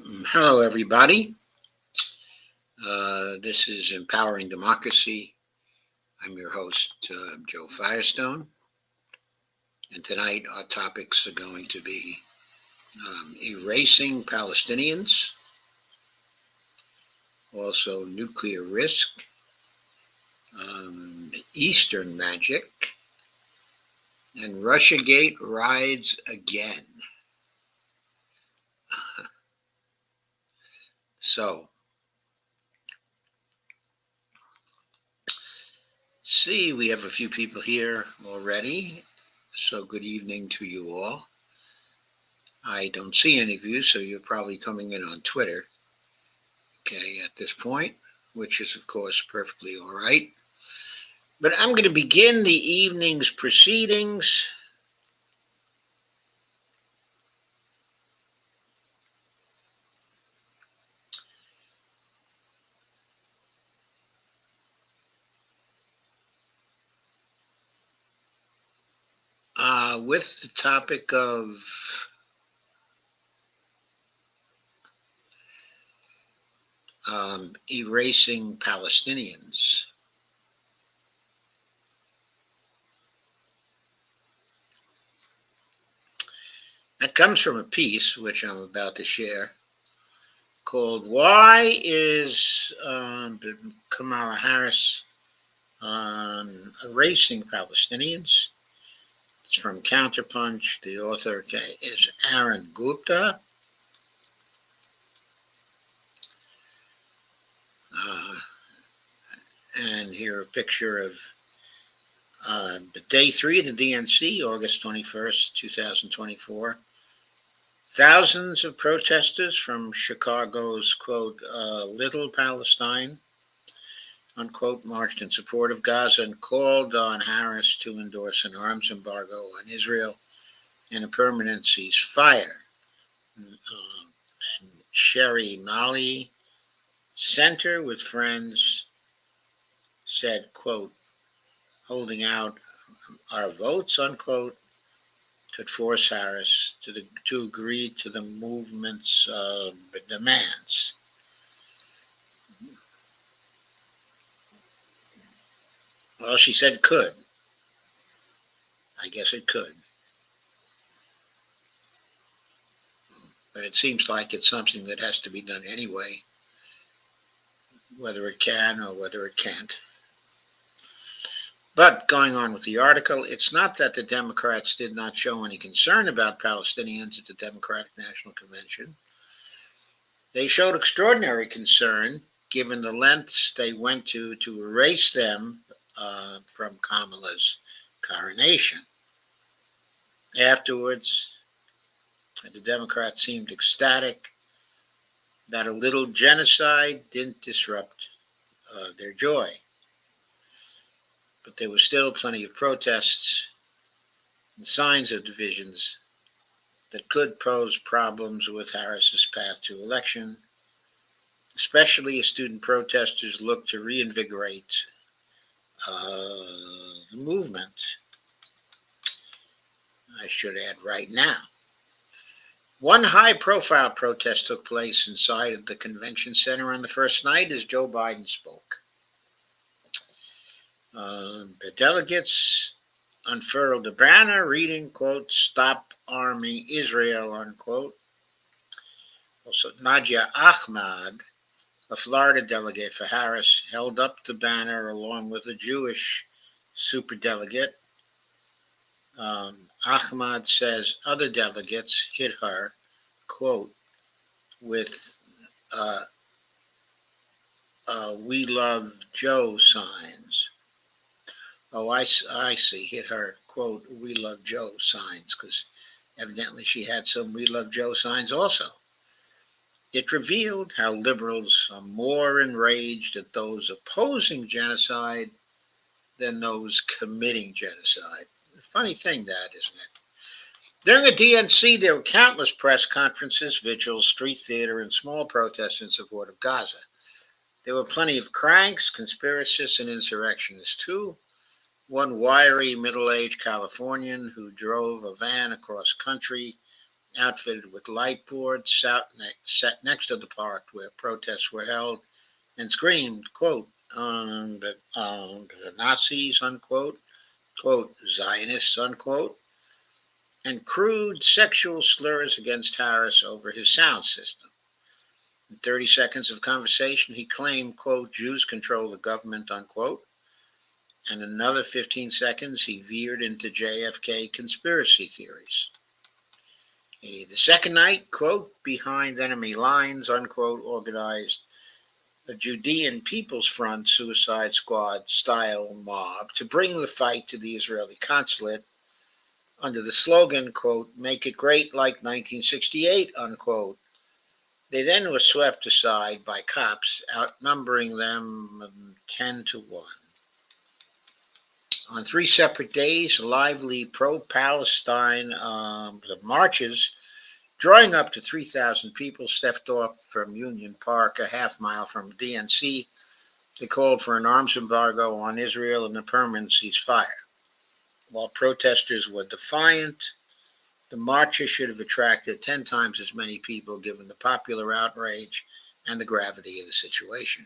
Hello, everybody. This is Empowering Democracy. I'm your host, Joe Firestone. And tonight, our topics are going to be erasing Palestinians, also nuclear risk, Eastern magic, and Russiagate rides again. So, see, we have a few people here already. So, good evening to you all. I don't see any of you, so you're probably coming in on Twitter, okay, at this point, which is, of course, perfectly all right. But I'm going to begin the evening's proceedings with the topic of erasing Palestinians. That comes from a piece which I'm about to share called "Why is Kamala Harris erasing Palestinians?" It's from Counterpunch. The author is Aaron Gupta. And here a picture of day 3 of the DNC, August 21st, 2024. Thousands of protesters from Chicago's, quote, Little Palestine, unquote, marched in support of Gaza and called on Harris to endorse an arms embargo on Israel and a permanent ceasefire. And Sherry Mali Center with Friends said, quote, holding out our votes, unquote, could force Harris to agree to the movement's demands. Well, she said could. I guess it could. But it seems like it's something that has to be done anyway, whether it can or whether it can't. But going on with the article, it's not that the Democrats did not show any concern about Palestinians at the Democratic National Convention. They showed extraordinary concern given the lengths they went to erase them from Kamala's coronation. Afterwards, the Democrats seemed ecstatic that a little genocide didn't disrupt their joy. But there was still plenty of protests and signs of divisions that could pose problems with Harris's path to election, especially as student protesters look to reinvigorate the movement. I should add right now. One high-profile protest took place inside of the convention center on the first night as Joe Biden spoke. The delegates unfurled a banner reading, quote, "Stop arming Israel," unquote. Also, Nadia Ahmad, a Florida delegate for Harris, held up the banner along with a Jewish superdelegate. Ahmad says other delegates hit her, quote, with "We love Joe" signs. Oh, I see, hit her, quote, "We love Joe" signs, because evidently she had some "We love Joe" signs also. It revealed how liberals are more enraged at those opposing genocide than those committing genocide. A funny thing that, isn't it? During the DNC, there were countless press conferences, vigils, street theater, and small protests in support of Gaza. There were plenty of cranks, conspiracists, and insurrectionists, too. One wiry, middle-aged Californian who drove a van across country outfitted with light boards, sat next to the park where protests were held, and screamed, quote, the Nazis, unquote, quote, Zionists, unquote, and crude sexual slurs against Harris over his sound system. In 30 seconds of conversation, he claimed, quote, Jews control the government, unquote, and in another 15 seconds, he veered into JFK conspiracy theories. The second night, quote, behind enemy lines, unquote, organized a Judean People's Front Suicide Squad style mob to bring the fight to the Israeli consulate under the slogan, quote, make it great like 1968, unquote. They then were swept aside by cops, outnumbering them 10-1. On 3 separate days, lively pro-Palestine marches, drawing up to 3,000 people, stepped off from Union Park, a half-mile from DNC. They called for an arms embargo on Israel and a permanent ceasefire. While protesters were defiant, the marches should have attracted 10 times as many people given the popular outrage and the gravity of the situation.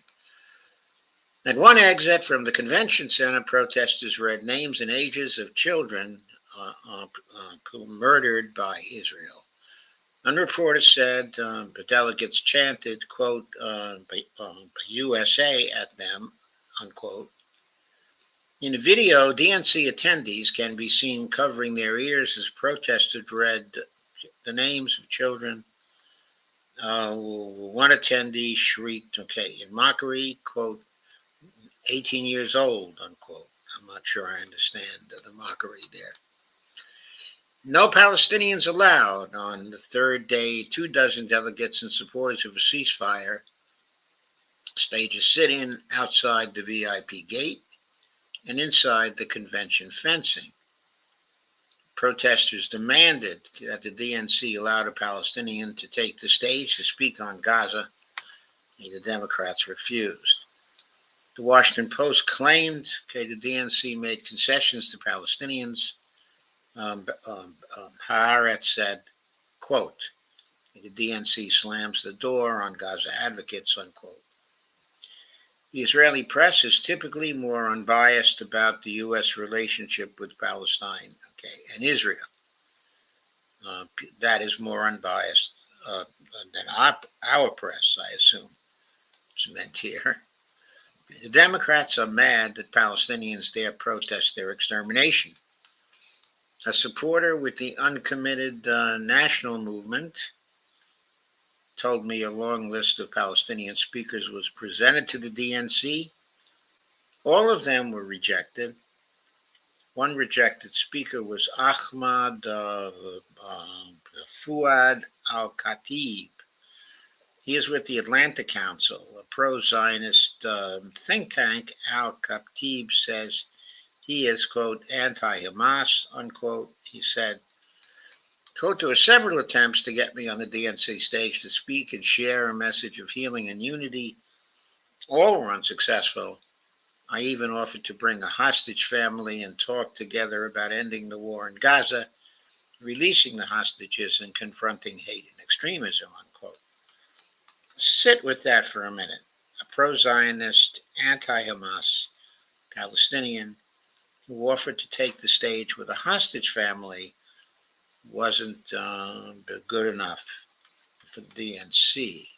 At one exit from the convention center, protesters read names and ages of children murdered by Israel. One reporter said the delegates chanted, quote, USA at them, unquote. In the video, DNC attendees can be seen covering their ears as protesters read the names of children. One attendee shrieked, in mockery, quote, 18 years old, unquote. I'm not sure I understand the mockery there. No Palestinians allowed. On the third day, 24 delegates and supporters of a ceasefire staged a sit-in outside the VIP gate and inside the convention fencing. Protesters demanded that the DNC allow a Palestinian to take the stage to speak on Gaza. The Democrats refused. The Washington Post claimed the DNC made concessions to Palestinians. Haaretz said, quote, the DNC slams the door on Gaza advocates, unquote. The Israeli press is typically more unbiased about the U.S. relationship with Palestine, and Israel. That is more unbiased than our press, I assume. It's meant here. The Democrats are mad that Palestinians dare protest their extermination. A supporter with the uncommitted national movement told me a long list of Palestinian speakers was presented to the DNC. All of them were rejected. One rejected speaker was Ahmad Fuad al-Khatib. He is with the Atlantic Council, a pro-Zionist think tank. Al-Khatib says he is, quote, anti-Hamas, unquote. He said, quote, there were several attempts to get me on the DNC stage to speak and share a message of healing and unity. All were unsuccessful. I even offered to bring a hostage family and talk together about ending the war in Gaza, releasing the hostages, and confronting hate and extremism, unquote. Sit with that for a minute. A pro-Zionist, anti-Hamas Palestinian who offered to take the stage with a hostage family wasn't good enough for the DNC.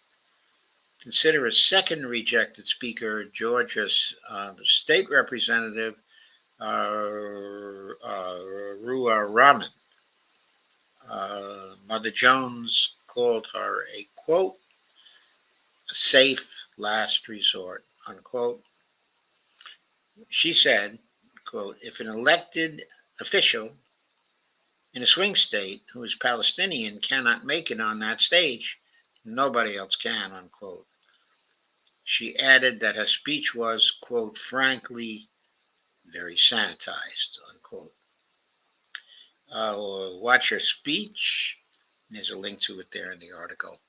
Consider a second rejected speaker, Georgia's state representative, Ruah Rahman. Mother Jones called her a, quote, a safe last resort, unquote. She said, quote, if an elected official in a swing state who is Palestinian cannot make it on that stage, nobody else can, unquote. She added that her speech was, quote, frankly, very sanitized, unquote. Watch her speech. There's a link to it there in the article.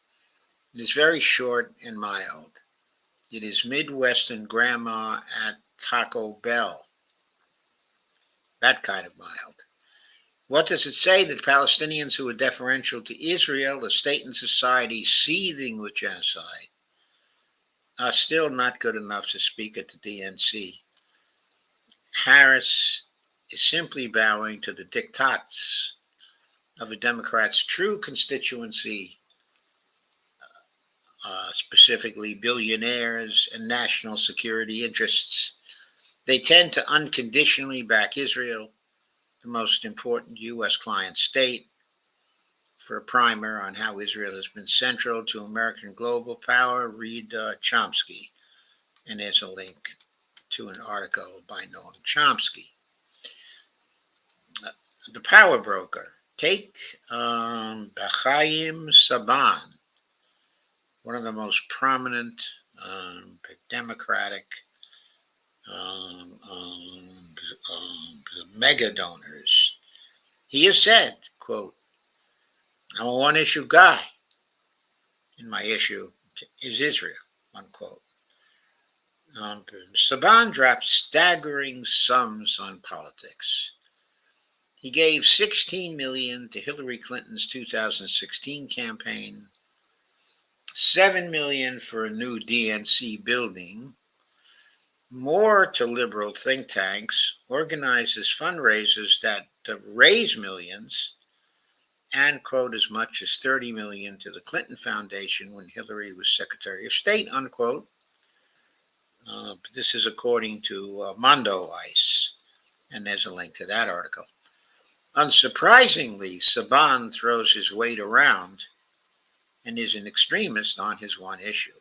It is very short and mild. It is Midwestern grandma at Taco Bell. That kind of mild. What does it say that Palestinians who are deferential to Israel, a state and society seething with genocide, are still not good enough to speak at the DNC? Harris is simply bowing to the diktats of a Democrat's true constituency, specifically billionaires and national security interests. They tend to unconditionally back Israel, the most important U.S. client state. For a primer on how Israel has been central to American global power, read Chomsky. And there's a link to an article by Noam Chomsky. The power broker. Take B'chaim Saban, one of the most prominent Democratic mega donors. He has said, quote, "I'm a one-issue guy, and my issue is Israel," unquote. Saban dropped staggering sums on politics. He gave $16 million to Hillary Clinton's 2016 campaign, $7 million for a new DNC building, more to liberal think tanks, organizes fundraisers that raise millions, and, quote, as much as $30 million to the Clinton Foundation when Hillary was Secretary of State, unquote. This is according to Mondo Ice, and there's a link to that article. Unsurprisingly, Saban throws his weight around and is an extremist on his one issue.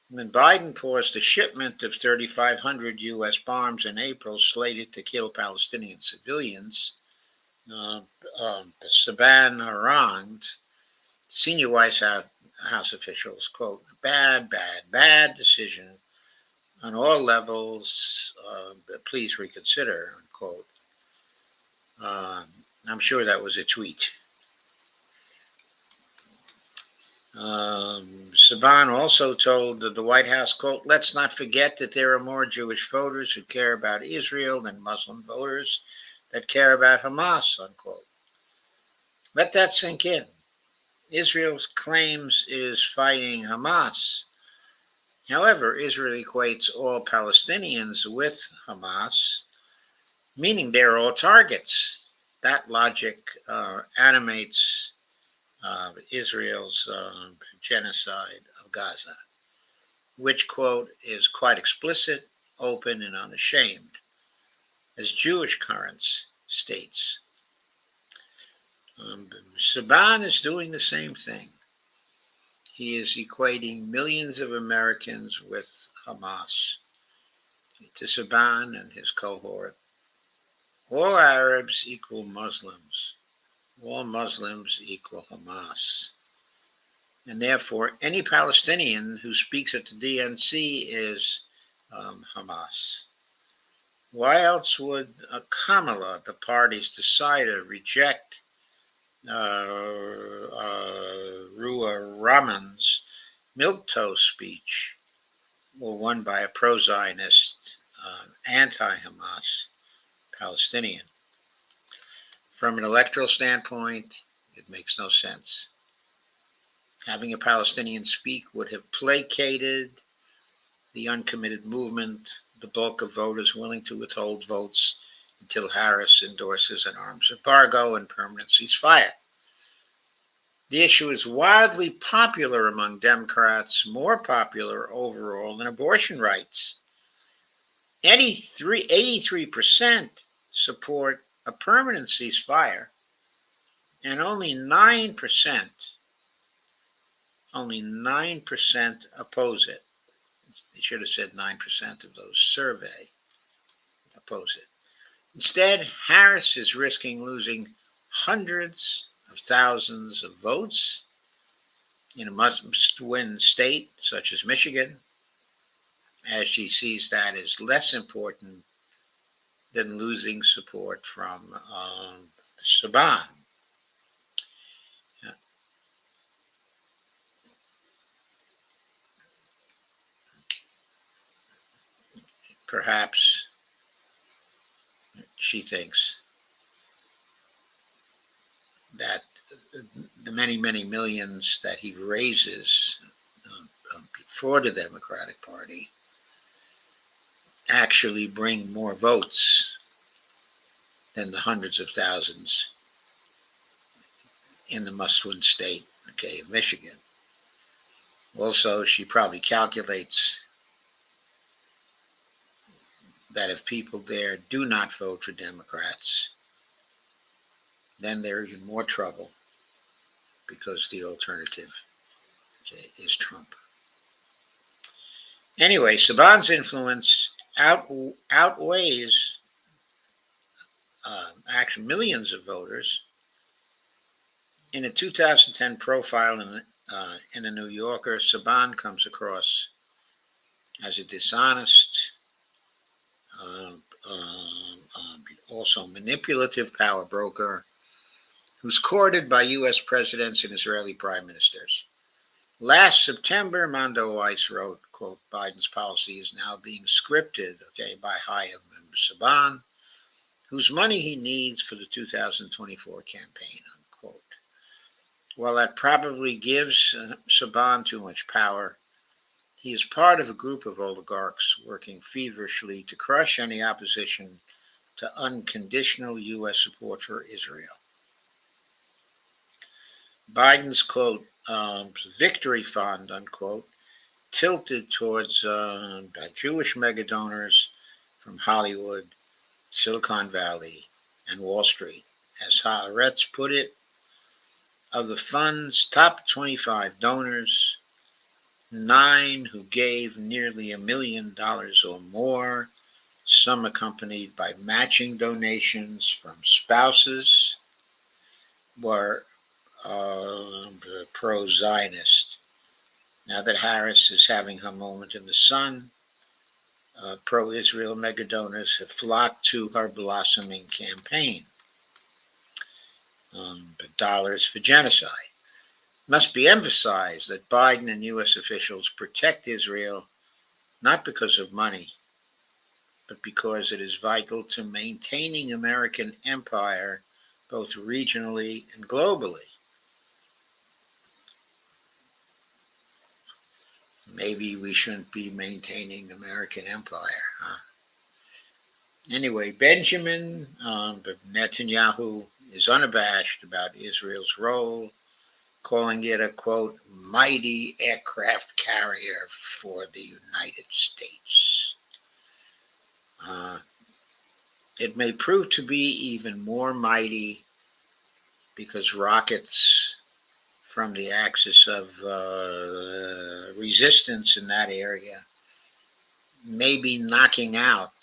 When Biden paused a shipment of 3,500 U.S. bombs in April slated to kill Palestinian civilians, Saban harangued senior White House officials, quote, bad decision on all levels, please reconsider, unquote. I'm sure that was a tweet. Saban also told the White House, quote, let's not forget that there are more Jewish voters who care about Israel than Muslim voters that care about Hamas, unquote. Let that sink in. Israel claims it is fighting Hamas. However, Israel equates all Palestinians with Hamas, meaning they're all targets. That logic animates Israel's genocide of Gaza, which, quote, is quite explicit, open, and unashamed, as Jewish Currents states. Saban is doing the same thing. He is equating millions of Americans with Hamas. To Saban and his cohort, all Arabs equal Muslims. All Muslims equal Hamas. And therefore, any Palestinian who speaks at the DNC is Hamas. Why else would Kamala, the party's decider, reject Ruah Rahman's milquetoast speech, or one by a pro-Zionist, anti-Hamas Palestinian? From an electoral standpoint, it makes no sense. Having a Palestinian speak would have placated the uncommitted movement, the bulk of voters willing to withhold votes until Harris endorses an arms embargo and permanent ceasefire. The issue is wildly popular among Democrats, more popular overall than abortion rights. 83% support a permanent ceasefire, and only 9% oppose it. They should have said 9% of those surveyed oppose it. Instead, Harris is risking losing hundreds of thousands of votes in a must-win state such as Michigan, as she sees that as less important than losing support from Saban. Perhaps she thinks that the many, many millions that he raises for the Democratic Party actually bring more votes than the hundreds of thousands in the must-win state, okay, of Michigan. Also, she probably calculates that if people there do not vote for Democrats, then they're in more trouble because the alternative, okay, is Trump. Anyway, Saban's influence outweighs actually millions of voters. In a 2010 profile in the New Yorker, Saban comes across as a dishonest, also manipulative power broker who's courted by U.S. presidents and Israeli prime ministers. Last September, Mondo Weiss wrote, quote, Biden's policy is now being scripted, okay, by high-up member Saban, whose money he needs for the 2024 campaign, unquote. While that probably gives Saban too much power, he is part of a group of oligarchs working feverishly to crush any opposition to unconditional U.S. support for Israel. Biden's, quote, victory fund, unquote, tilted towards Jewish megadonors from Hollywood, Silicon Valley, and Wall Street. As Haaretz put it, of the fund's top 25 donors, 9 who gave nearly $1 million or more, some accompanied by matching donations from spouses, were pro-Zionist. Now that Harris is having her moment in the sun, pro-Israel megadonors have flocked to her blossoming campaign. Dollars for genocide. Must be emphasized that Biden and U.S. officials protect Israel not because of money, but because it is vital to maintaining American empire both regionally and globally. Maybe we shouldn't be maintaining American empire, huh? Anyway, Benjamin Netanyahu is unabashed about Israel's role, calling it a, quote, mighty aircraft carrier for the United States. It may prove to be even more mighty because rockets from the axis of resistance in that area may be knocking out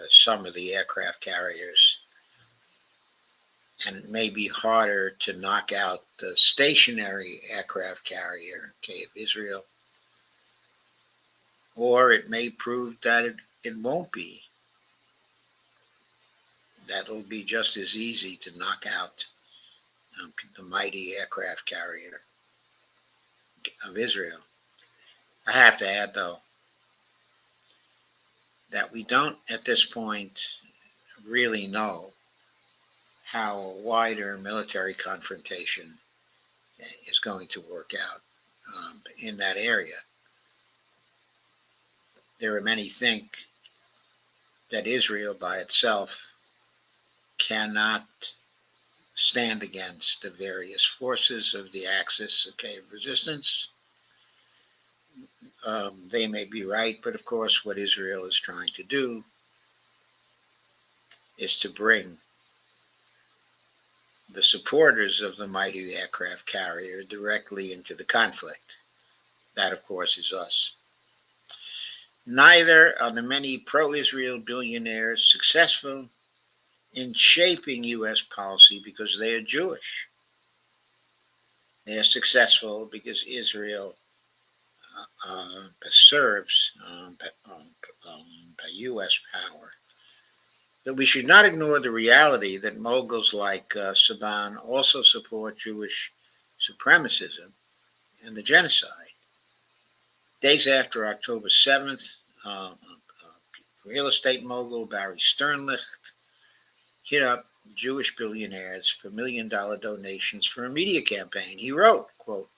some of the aircraft carriers, and it may be harder to knock out the stationary aircraft carrier, okay, of Israel, or it may prove that it won't be. That'll be just as easy to knock out the mighty aircraft carrier of Israel. I have to add, though, that we don't at this point really know how a wider military confrontation is going to work out in that area. There are many think that Israel by itself cannot stand against the various forces of the axis, okay, of resistance. They may be right, but of course what Israel is trying to do is to bring the supporters of the mighty aircraft carrier directly into the conflict. That, of course, is us. Neither are the many pro-Israel billionaires successful in shaping U.S. policy because they are Jewish. They are successful because Israel serves U.S. power. But we should not ignore the reality that moguls like Saban also support Jewish supremacism and the genocide. Days after October 7th, real estate mogul Barry Sternlicht hit up Jewish billionaires for $1 million donations for a media campaign. He wrote, quote,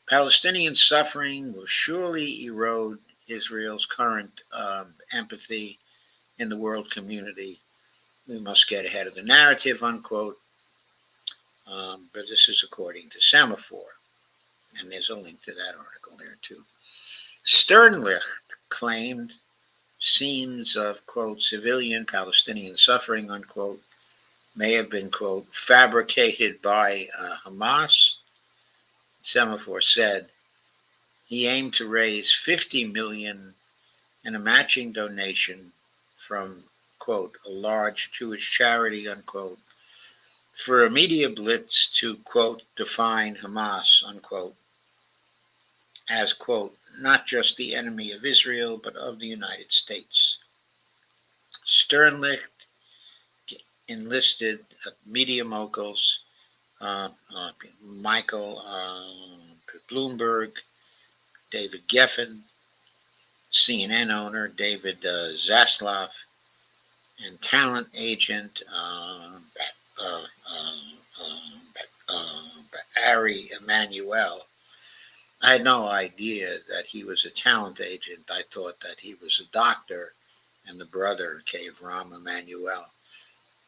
Palestinian suffering will surely erode Israel's current empathy in the world community. We must get ahead of the narrative, unquote. But this is according to Semaphore. And there's a link to that article there, too. Sternlicht claimed scenes of, quote, civilian Palestinian suffering, unquote, may have been, quote, fabricated by Hamas. Semaphore said he aimed to raise $50 million in a matching donation from, quote, a large Jewish charity, unquote, for a media blitz to, quote, define Hamas, unquote, as, quote, not just the enemy of Israel, but of the United States. Sternlicht enlisted media moguls, Michael Bloomberg, David Geffen, CNN owner David Zaslav, and talent agent Ari Emanuel. I had no idea that he was a talent agent. I thought that he was a doctor and the brother, Rahm Emanuel.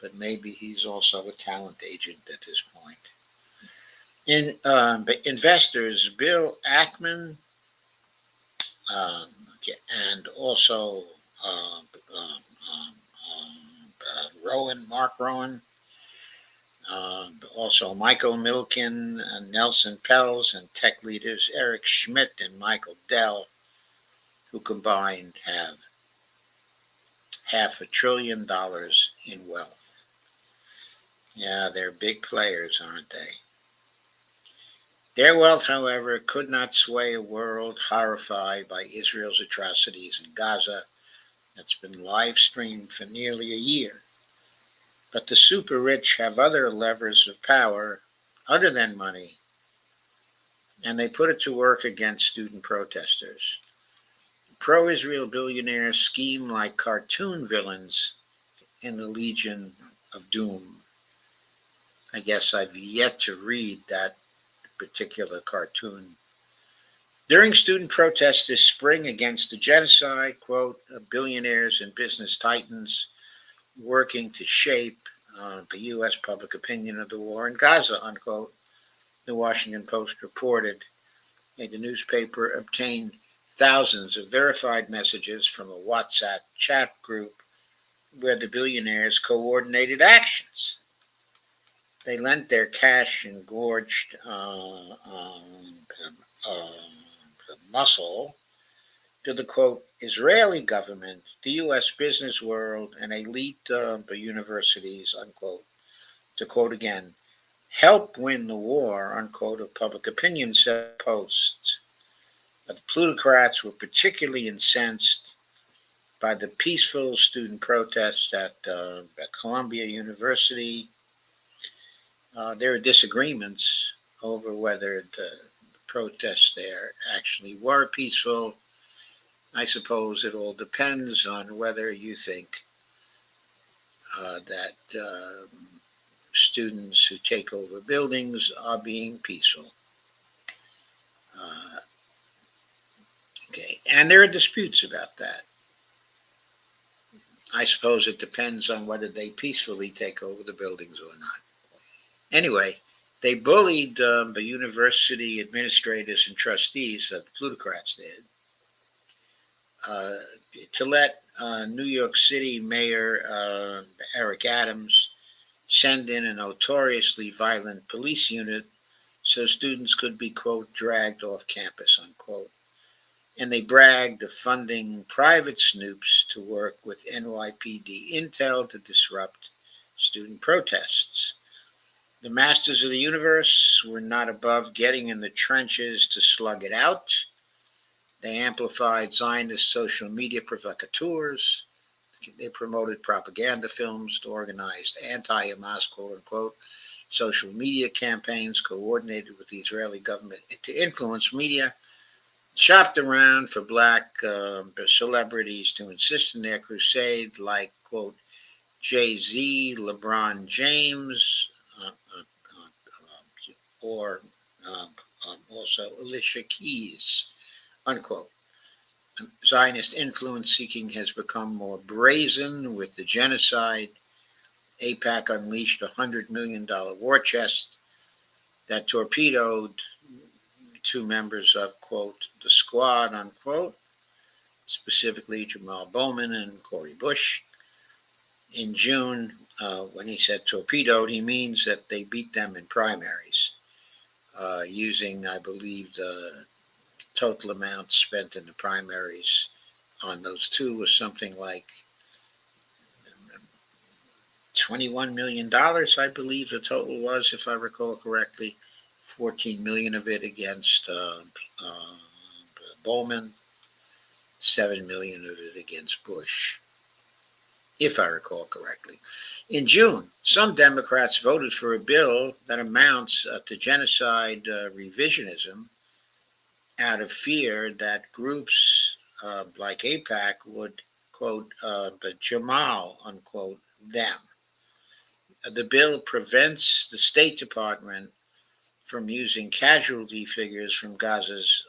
But maybe he's also a talent agent at this point. Investors Bill Ackman and also Mark Rowan, also Michael Milken, Nelson Pelz, and tech leaders Eric Schmidt and Michael Dell, who combined have $500 billion in wealth. Yeah, they're big players, aren't they? Their wealth, however, could not sway a world horrified by Israel's atrocities in Gaza that's been live streamed for nearly a year. But the super rich have other levers of power other than money, and they put it to work against student protesters. Pro-Israel billionaires scheme like cartoon villains in the Legion of Doom. I guess I've yet to read that particular cartoon. During student protests this spring against the genocide, quote, billionaires and business titans working to shape the U.S. public opinion of the war in Gaza, unquote, the Washington Post reported. The newspaper obtained thousands of verified messages from a WhatsApp chat group where the billionaires coordinated actions. They lent their cash and gorged muscle to the, quote, Israeli government, the U.S. business world, and elite universities, unquote, to quote again, help win the war, unquote, of public opinion, said Post. The plutocrats were particularly incensed by the peaceful student protests at Columbia University. There are disagreements over whether the protests there actually were peaceful. I suppose it all depends on whether you think that students who take over buildings are being peaceful. Okay, and there are disputes about that. I suppose it depends on whether they peacefully take over the buildings or not. Anyway, they bullied the university administrators and trustees, the plutocrats did, to let New York City Mayor Eric Adams send in a notoriously violent police unit so students could be, quote, dragged off campus, unquote. And they bragged of funding private snoops to work with NYPD intel to disrupt student protests. The masters of the universe were not above getting in the trenches to slug it out. They amplified Zionist social media provocateurs. They promoted propaganda films to organize anti-Hamas, quote unquote, social media campaigns coordinated with the Israeli government to influence media, shopped around for black celebrities to insist in their crusade, like, quote, Jay-Z, LeBron James, or also Alicia Keys, unquote. Zionist influence seeking has become more brazen with the genocide. AIPAC unleashed a $100 million war chest that torpedoed two members of, quote, the squad, unquote, specifically Jamal Bowman and Cori Bush. In June, when he said torpedoed, he means that they beat them in primaries, using, I believe, the total amount spent in the primaries on those two was something like $21 million, I believe the total was, if I recall correctly. 14 million of it against Bowman, 7 million of it against Bush, if I recall correctly. In June, some Democrats voted for a bill that amounts to genocide revisionism out of fear that groups like AIPAC would, quote, Jamal, unquote, them. The bill prevents the State Department from using casualty figures from Gaza's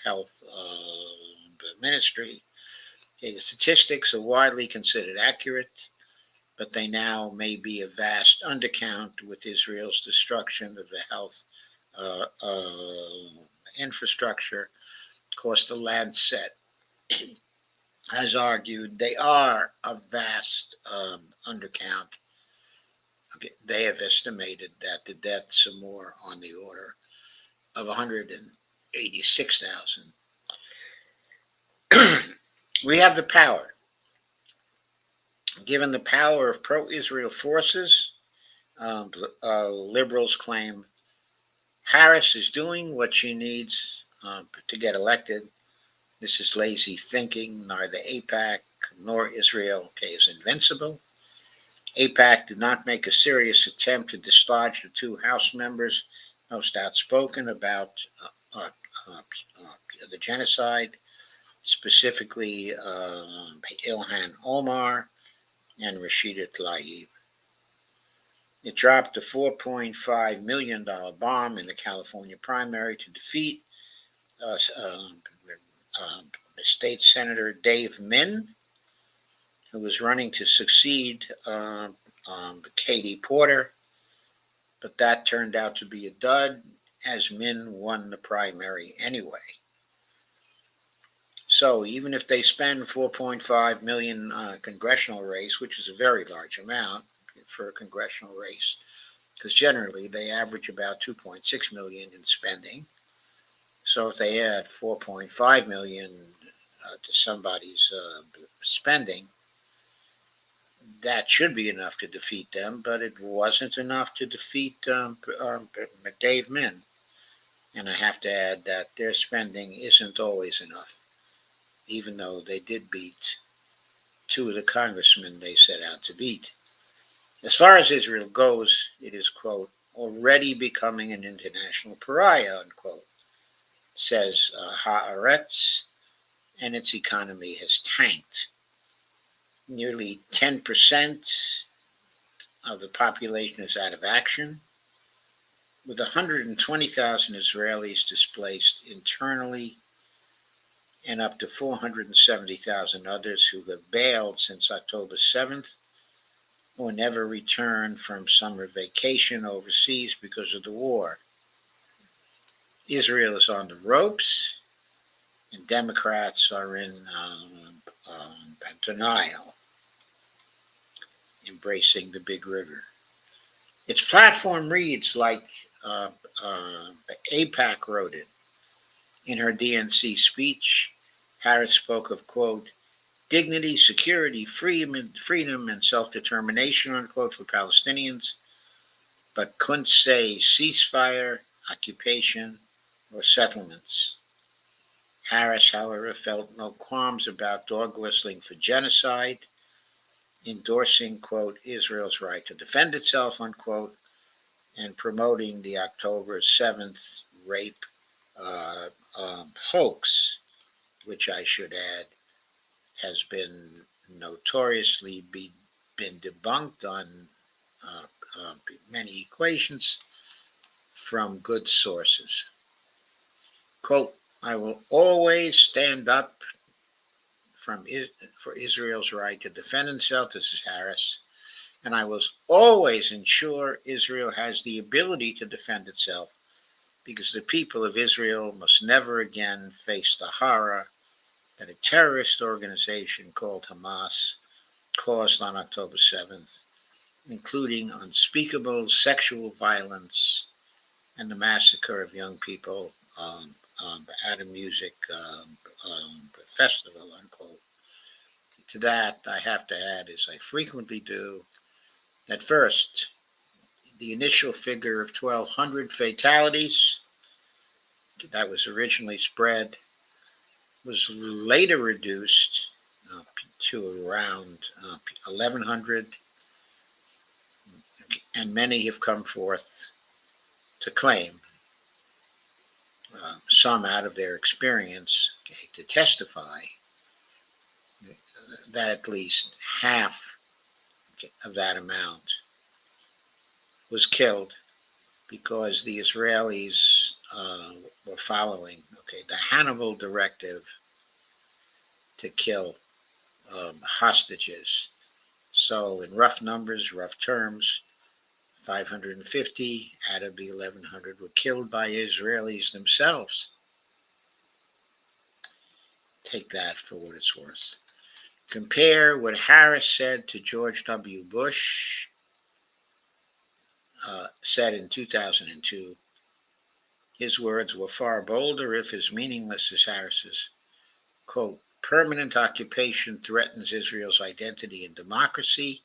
health ministry. Okay, the statistics are widely considered accurate, but they now may be a vast undercount with Israel's destruction of the health infrastructure. Of course, the Lancet has argued they are a vast undercount. Okay, they have estimated that the deaths are more on the order of 186,000. We have the power. Given the power of pro-Israel forces, liberals claim Harris is doing what she needs to get elected. This is lazy thinking. Neither AIPAC nor Israel is invincible. AIPAC did not make a serious attempt to dislodge the two House members most outspoken about the genocide, specifically Ilhan Omar and Rashida Tlaib. It dropped a $4.5 million bomb in the California primary to defeat State Senator Dave Min, who was running to succeed Katie Porter, but that turned out to be a dud, as Min won the primary anyway. So even if they spend $4.5 million on a congressional race, which is a very large amount for a congressional race, because generally they average about $2.6 million in spending. So if they add $4.5 million to somebody's spending, that should be enough to defeat them, but it wasn't enough to defeat Dave Min. And I have to add that their spending isn't always enough, even though they did beat two of the congressmen they set out to beat. As far as Israel goes, it is, quote, already becoming an international pariah, unquote, says Haaretz, and its economy has tanked. Nearly 10% of the population is out of action, with 120,000 Israelis displaced internally and up to 470,000 others who have bailed since October 7th or never returned from summer vacation overseas because of the war. Israel is on the ropes, and Democrats are in denial, embracing the big river. Its platform reads like AIPAC wrote it. In her DNC speech, Harris spoke of, quote, dignity, security, freedom, and self-determination, unquote, for Palestinians, but couldn't say ceasefire, occupation, or settlements. Harris, however, felt no qualms about dog whistling for genocide, endorsing, quote, Israel's right to defend itself, unquote, and promoting the October 7th rape hoax, which I should add has been notoriously been debunked on uh, many equations from good sources. Quote, I will always stand up for Israel's right to defend itself, this is Harris, and I will always ensure Israel has the ability to defend itself because the people of Israel must never again face the horror that a terrorist organization called Hamas caused on October 7th, including unspeakable sexual violence and the massacre of young people at a music festival, unquote. To that, I have to add, as I frequently do, that first, the initial figure of 1,200 fatalities that was originally spread was later reduced to around 1,100, and many have come forth to claim, some out of their experience, to testify that at least half of that amount was killed because the Israelis were following the Hannibal directive to kill hostages. So, in rough numbers, rough terms, 550 out of the 1,100 were killed by Israelis themselves. Take that for what it's worth. Compare what Harris said to George W. Bush, said in 2002. His words were far bolder, if as meaningless as Harris's. Quote, permanent occupation threatens Israel's identity and democracy.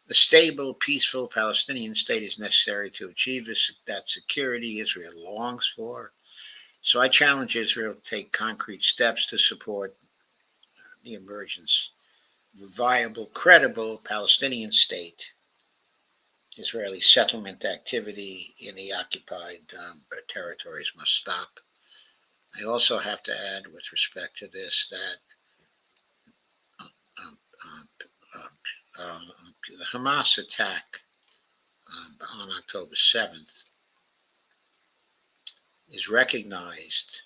A stable, peaceful Palestinian state is necessary to achieve that security Israel longs for. So I challenge Israel to take concrete steps to support the emergence of a viable, credible Palestinian state. Israeli settlement activity in the occupied territories must stop. I also have to add, with respect to this, that the Hamas attack on October 7th is recognized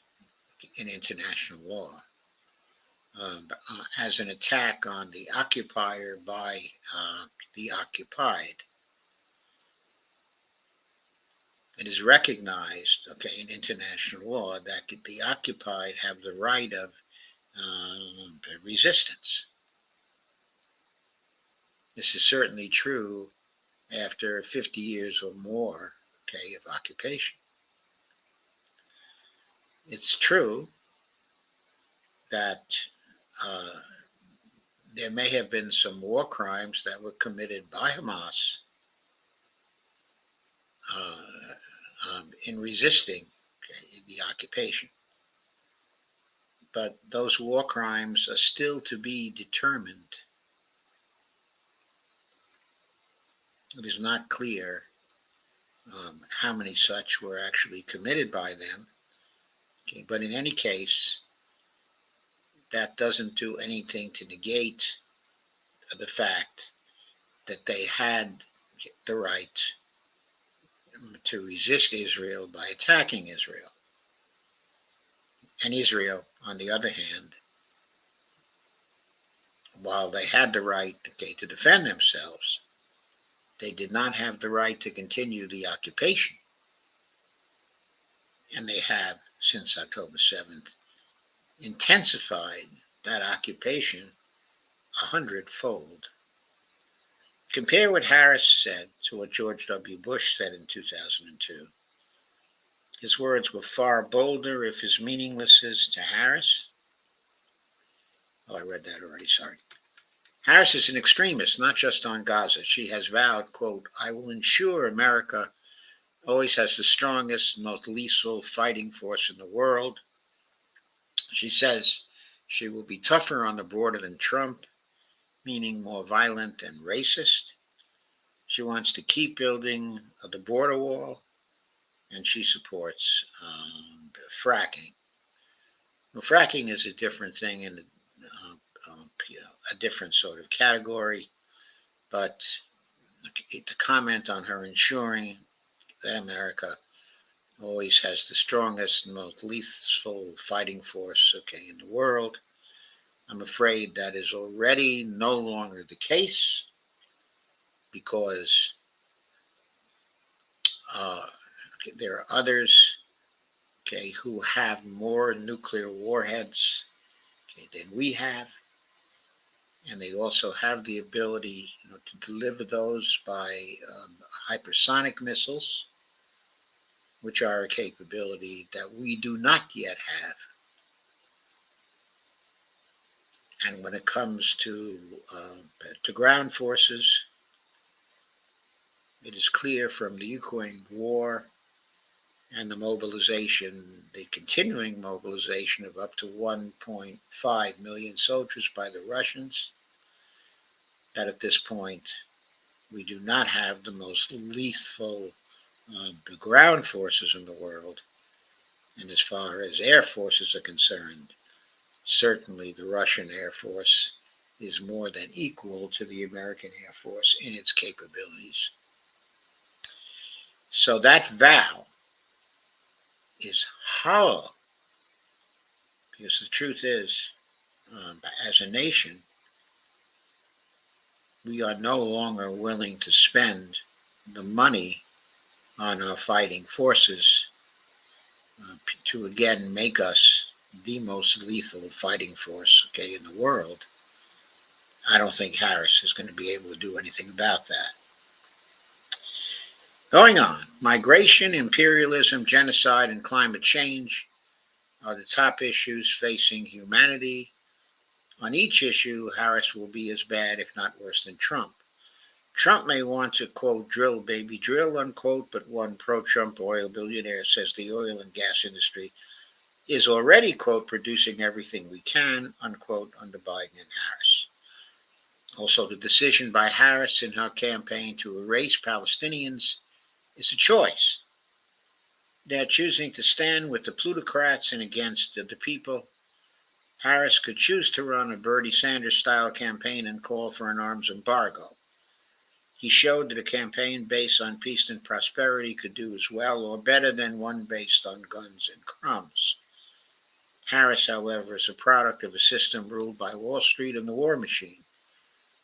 in international law as an attack on the occupier by the occupied. It is recognized, in international law that the occupied have the right of resistance. This is certainly true after 50 years or more, of occupation. It's true that there may have been some war crimes that were committed by Hamas in resisting the occupation. But those war crimes are still to be determined. It is not clear how many such were actually committed by them. But in any case, that doesn't do anything to negate the fact that they had the right to resist Israel by attacking Israel. And Israel, on the other hand, while they had the right to defend themselves, they did not have the right to continue the occupation. And they have, since October 7th, intensified that occupation 100-fold. Compare what Harris said to what George W. Bush said in 2002. His words were far bolder, if as meaningless as to Harris. Oh, I read that already, sorry. Harris is an extremist, not just on Gaza. She has vowed, quote, I will ensure America always has the strongest, most lethal fighting force in the world. She says she will be tougher on the border than Trump, meaning more violent and racist. She wants to keep building the border wall, and she supports fracking. Well, fracking is a different thing, and a different sort of category, but to comment on her ensuring that America always has the strongest and most lethal fighting force, in the world. I'm afraid that is already no longer the case because uh, there are others, who have more nuclear warheads, than we have, and they also have the ability, to deliver those by hypersonic missiles, which are a capability that we do not yet have. And when it comes to ground forces, it is clear from the Ukraine war and the continuing mobilization of up to 1.5 million soldiers by the Russians, that at this point we do not have the most lethal ground forces in the world. And as far as air forces are concerned, certainly the Russian Air Force is more than equal to the American Air Force in its capabilities. So that vow is hollow, because the truth is, as a nation, we are no longer willing to spend the money on our fighting forces to again make us the most lethal fighting force, in the world. I don't think Harris is going to be able to do anything about that. Going on, migration, imperialism, genocide, and climate change are the top issues facing humanity. On each issue, Harris will be as bad, if not worse, than Trump. Trump may want to, quote, drill, baby, drill, unquote, but one pro-Trump oil billionaire says the oil and gas industry is already, quote, producing everything we can, unquote, under Biden and Harris. Also, the decision by Harris in her campaign to erase Palestinians is a choice. They're choosing to stand with the plutocrats and against the people. Harris could choose to run a Bernie Sanders-style campaign and call for an arms embargo. He showed that a campaign based on peace and prosperity could do as well or better than one based on guns and crumbs. Harris, however, is a product of a system ruled by Wall Street and the war machine.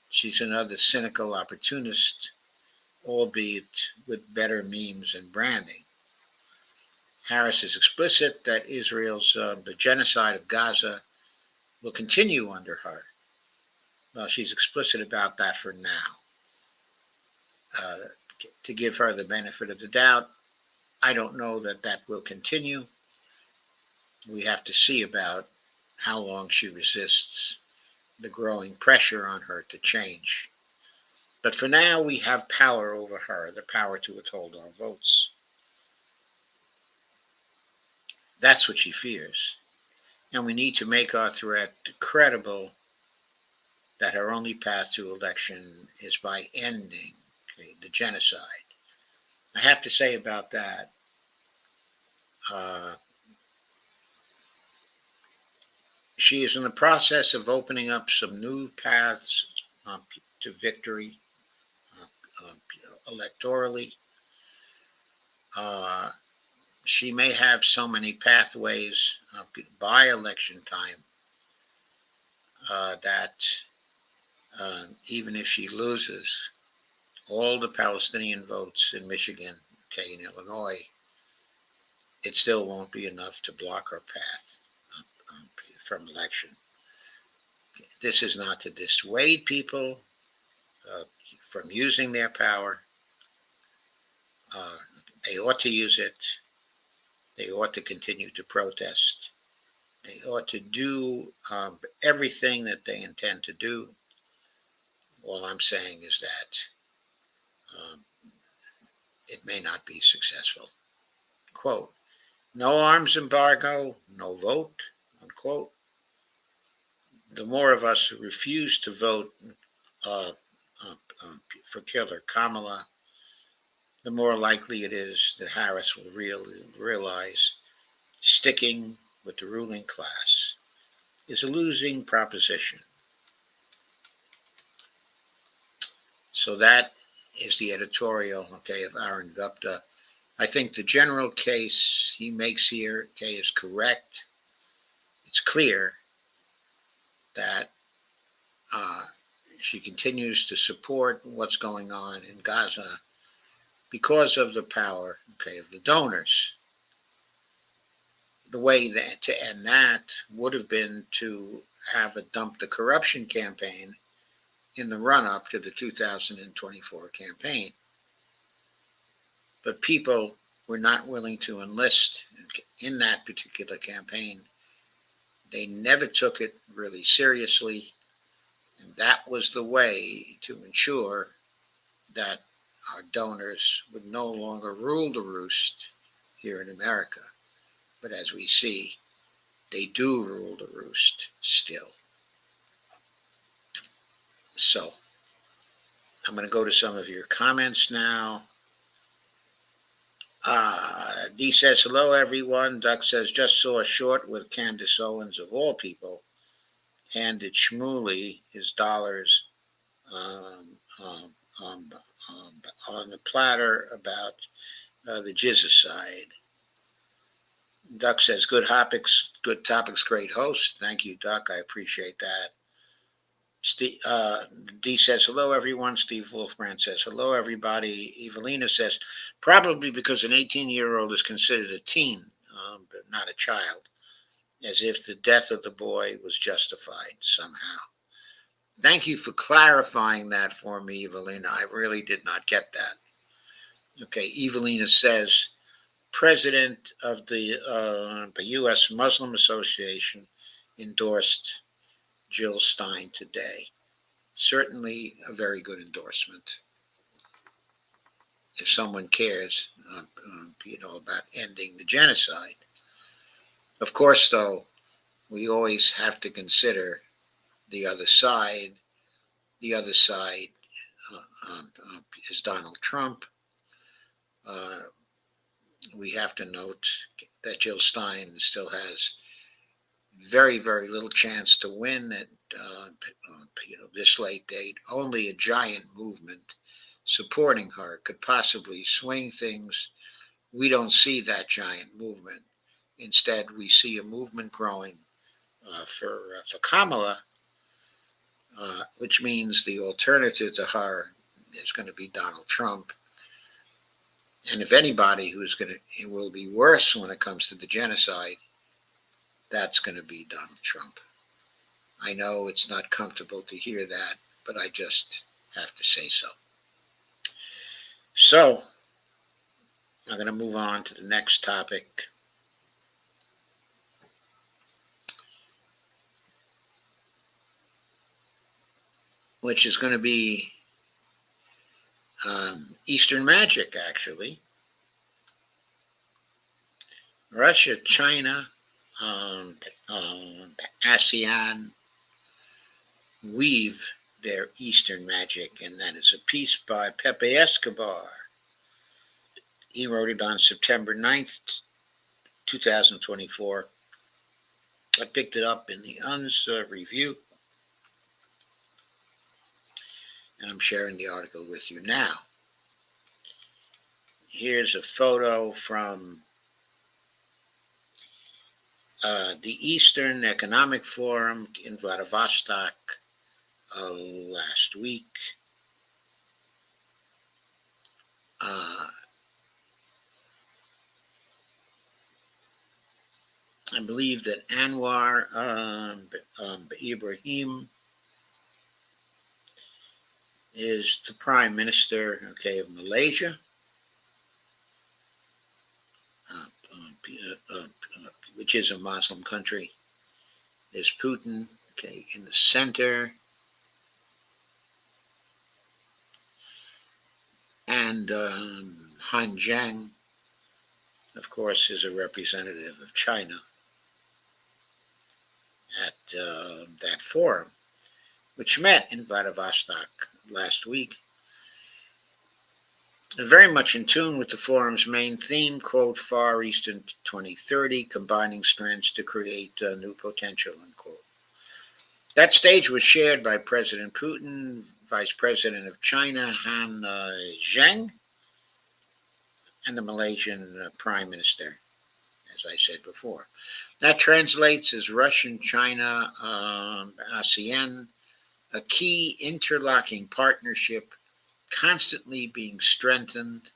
She's another cynical opportunist, albeit with better memes and branding. Harris is explicit that Israel's the genocide of Gaza will continue under her. Well, she's explicit about that for now. To give her the benefit of the doubt, I don't know that that will continue. We have to see about how long she resists the growing pressure on her to change. But for now, we have power over her, the power to withhold our votes. That's what she fears. And we need to make our threat credible, that her only path to election is by ending the genocide. I have to say about that, she is in the process of opening up some new paths to victory electorally. She may have so many pathways by election time that even if she loses all the Palestinian votes in Michigan, in Illinois, it still won't be enough to block her path from election. This is not to dissuade people from using their power. They ought to use it. They ought to continue to protest. They ought to do everything that they intend to do. All I'm saying is that it may not be successful. Quote, no arms embargo, no vote, unquote. The more of us who refuse to vote for killer Kamala, the more likely it is that Harris will realize sticking with the ruling class is a losing proposition. So that is the editorial, okay, of Aaron Gupta. I think the general case he makes here, okay, is correct. It's clear that she continues to support what's going on in Gaza because of the power, okay, of the donors. The way that to end that would have been to have a dump the corruption campaign in the run-up to the 2024 campaign. But people were not willing to enlist in that particular campaign. They never took it really seriously, and that was the way to ensure that our donors would no longer rule the roost here in America. But as we see, they do rule the roost still. So I'm going to go to some of your comments now. D says, hello, everyone. Duck says, just saw a short with Candace Owens, of all people, handed Shmuley his dollars on the platter about the jizzicide. Duck says, good topics, great host. Thank you, Duck. I appreciate that. D says, hello, everyone. Steve Wolfbrand says, hello, everybody. Evelina says, probably because an 18-year-old is considered a teen, but not a child, as if the death of the boy was justified somehow. Thank you for clarifying that for me, Evelina. I really did not get that. Okay, Evelina says, president of the U.S. Muslim Association endorsed Jill Stein today. Certainly a very good endorsement. If someone cares, about ending the genocide. Of course, though, we always have to consider the other side. The other side is Donald Trump. We have to note that Jill Stein still has very, very little chance to win at this late date. Only a giant movement supporting her could possibly swing things. We don't see that giant movement. Instead, we see a movement growing for Kamala, which means the alternative to her is going to be Donald Trump. And if anybody it will be worse when it comes to the genocide, that's going to be Donald Trump. I know it's not comfortable to hear that, but I just have to say so. So, I'm going to move on to the next topic. Which is going to be Eastern Magic, actually. Russia, China, ASEAN weave their Eastern magic, and that is a piece by Pepe Escobar. He wrote it on September 9th, 2024. I picked it up in the UNS review, and I'm sharing the article with you now. Here's a photo from the Eastern Economic Forum in Vladivostok last week. I believe that Anwar Ibrahim is the Prime Minister, of Malaysia. Which is a Muslim country. There's Putin, in the center. And Han Zheng, of course, is a representative of China at that forum, which met in Vladivostok last week. Very much in tune with the forum's main theme, quote, Far Eastern 2030, combining strengths to create new potential, unquote. That stage was shared by President Putin, Vice President of China Han Zheng, and the Malaysian Prime Minister, as I said before. That translates as Russian-China-ASEAN, a key interlocking partnership constantly being strengthened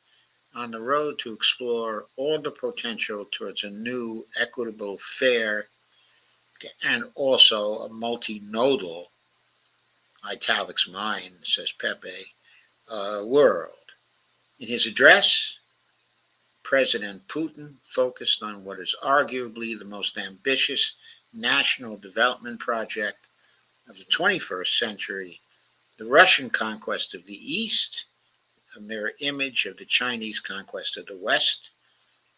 on the road to explore all the potential towards a new, equitable, fair, and also a multinodal, italics mine, says Pepe, world. In his address, President Putin focused on what is arguably the most ambitious national development project of the 21st century, the Russian conquest of the East, a mirror image of the Chinese conquest of the West.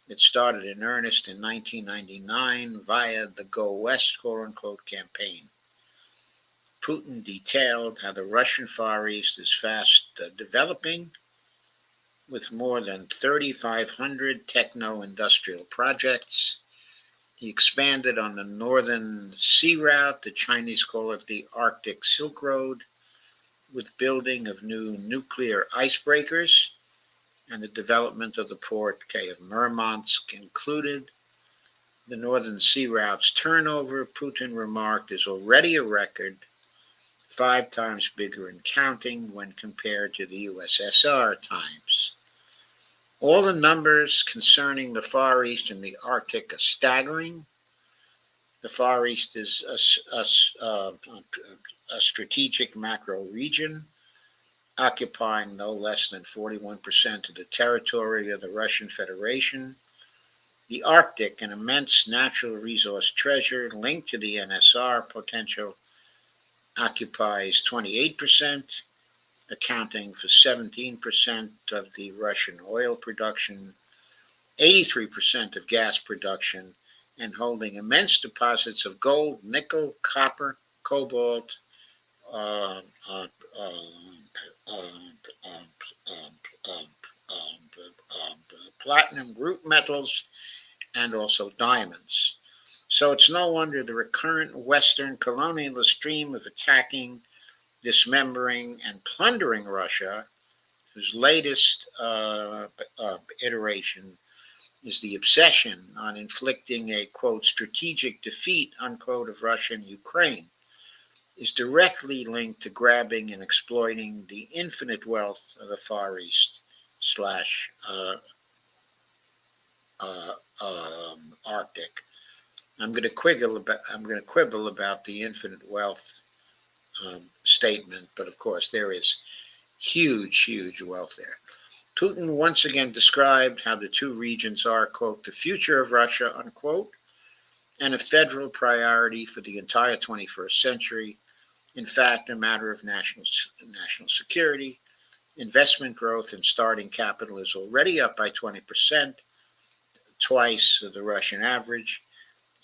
It started in earnest in 1999 via the Go West, quote unquote, campaign. Putin detailed how the Russian Far East is fast developing with more than 3,500 techno industrial projects. He expanded on the Northern Sea Route, the Chinese call it the Arctic Silk Road, with building of new nuclear icebreakers and the development of the port of Murmansk included. The Northern Sea Route's turnover, Putin remarked, is already a record, 5 times bigger and counting when compared to the USSR times. All the numbers concerning the Far East and the Arctic are staggering. The Far East is a strategic macro region, occupying no less than 41% of the territory of the Russian Federation. The Arctic, an immense natural resource treasure linked to the NSR potential, occupies 28%, accounting for 17% of the Russian oil production, 83% of gas production, and holding immense deposits of gold, nickel, copper, cobalt, uh, uh, platinum group metals, and also diamonds. So it's no wonder the recurrent Western colonialist stream of attacking, dismembering, and plundering Russia, whose latest iteration is the obsession on inflicting a, quote, strategic defeat, unquote, of Russia and Ukraine, is directly linked to grabbing and exploiting the infinite wealth of the Far East slash Arctic. I'm going to quibble about the infinite wealth statement, but of course there is huge wealth there. Putin once again described how the two regions are, quote, the future of Russia, unquote, and a federal priority for the entire 21st century. In fact, a matter of national security. Investment growth and starting capital is already up by 20%, twice the Russian average,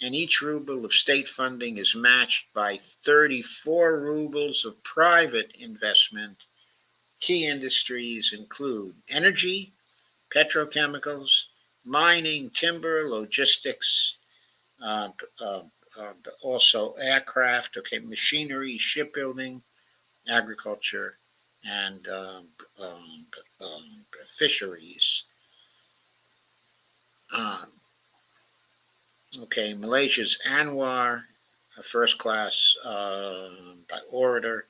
and each ruble of state funding is matched by 34 rubles of private investment. Key industries include energy, petrochemicals, mining, timber, logistics, uh, uh, also aircraft, machinery, shipbuilding, agriculture, and fisheries. Um, Malaysia's Anwar, a first class by orator,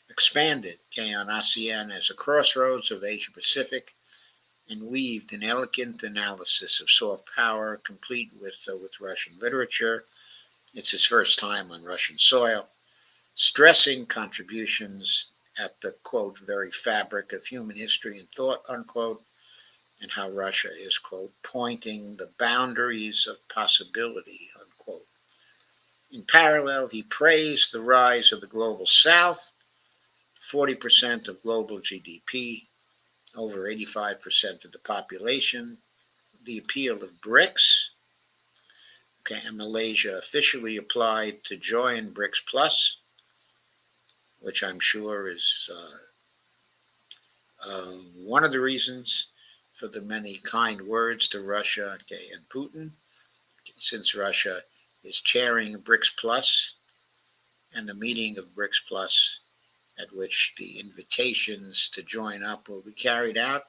expanded on ASEAN as a crossroads of Asia Pacific and weaved an elegant analysis of soft power, complete with Russian literature. It's his first time on Russian soil, stressing contributions at the, quote, very fabric of human history and thought, unquote, and how Russia is, quote, pointing the boundaries of possibility, unquote. In parallel, he praised the rise of the global South, 40% of global GDP, over 85% of the population, the appeal of BRICS, and Malaysia officially applied to join BRICS Plus, which I'm sure is one of the reasons for the many kind words to Russia and Putin, since Russia is chairing BRICS Plus, and the meeting of BRICS Plus, at which the invitations to join up will be carried out,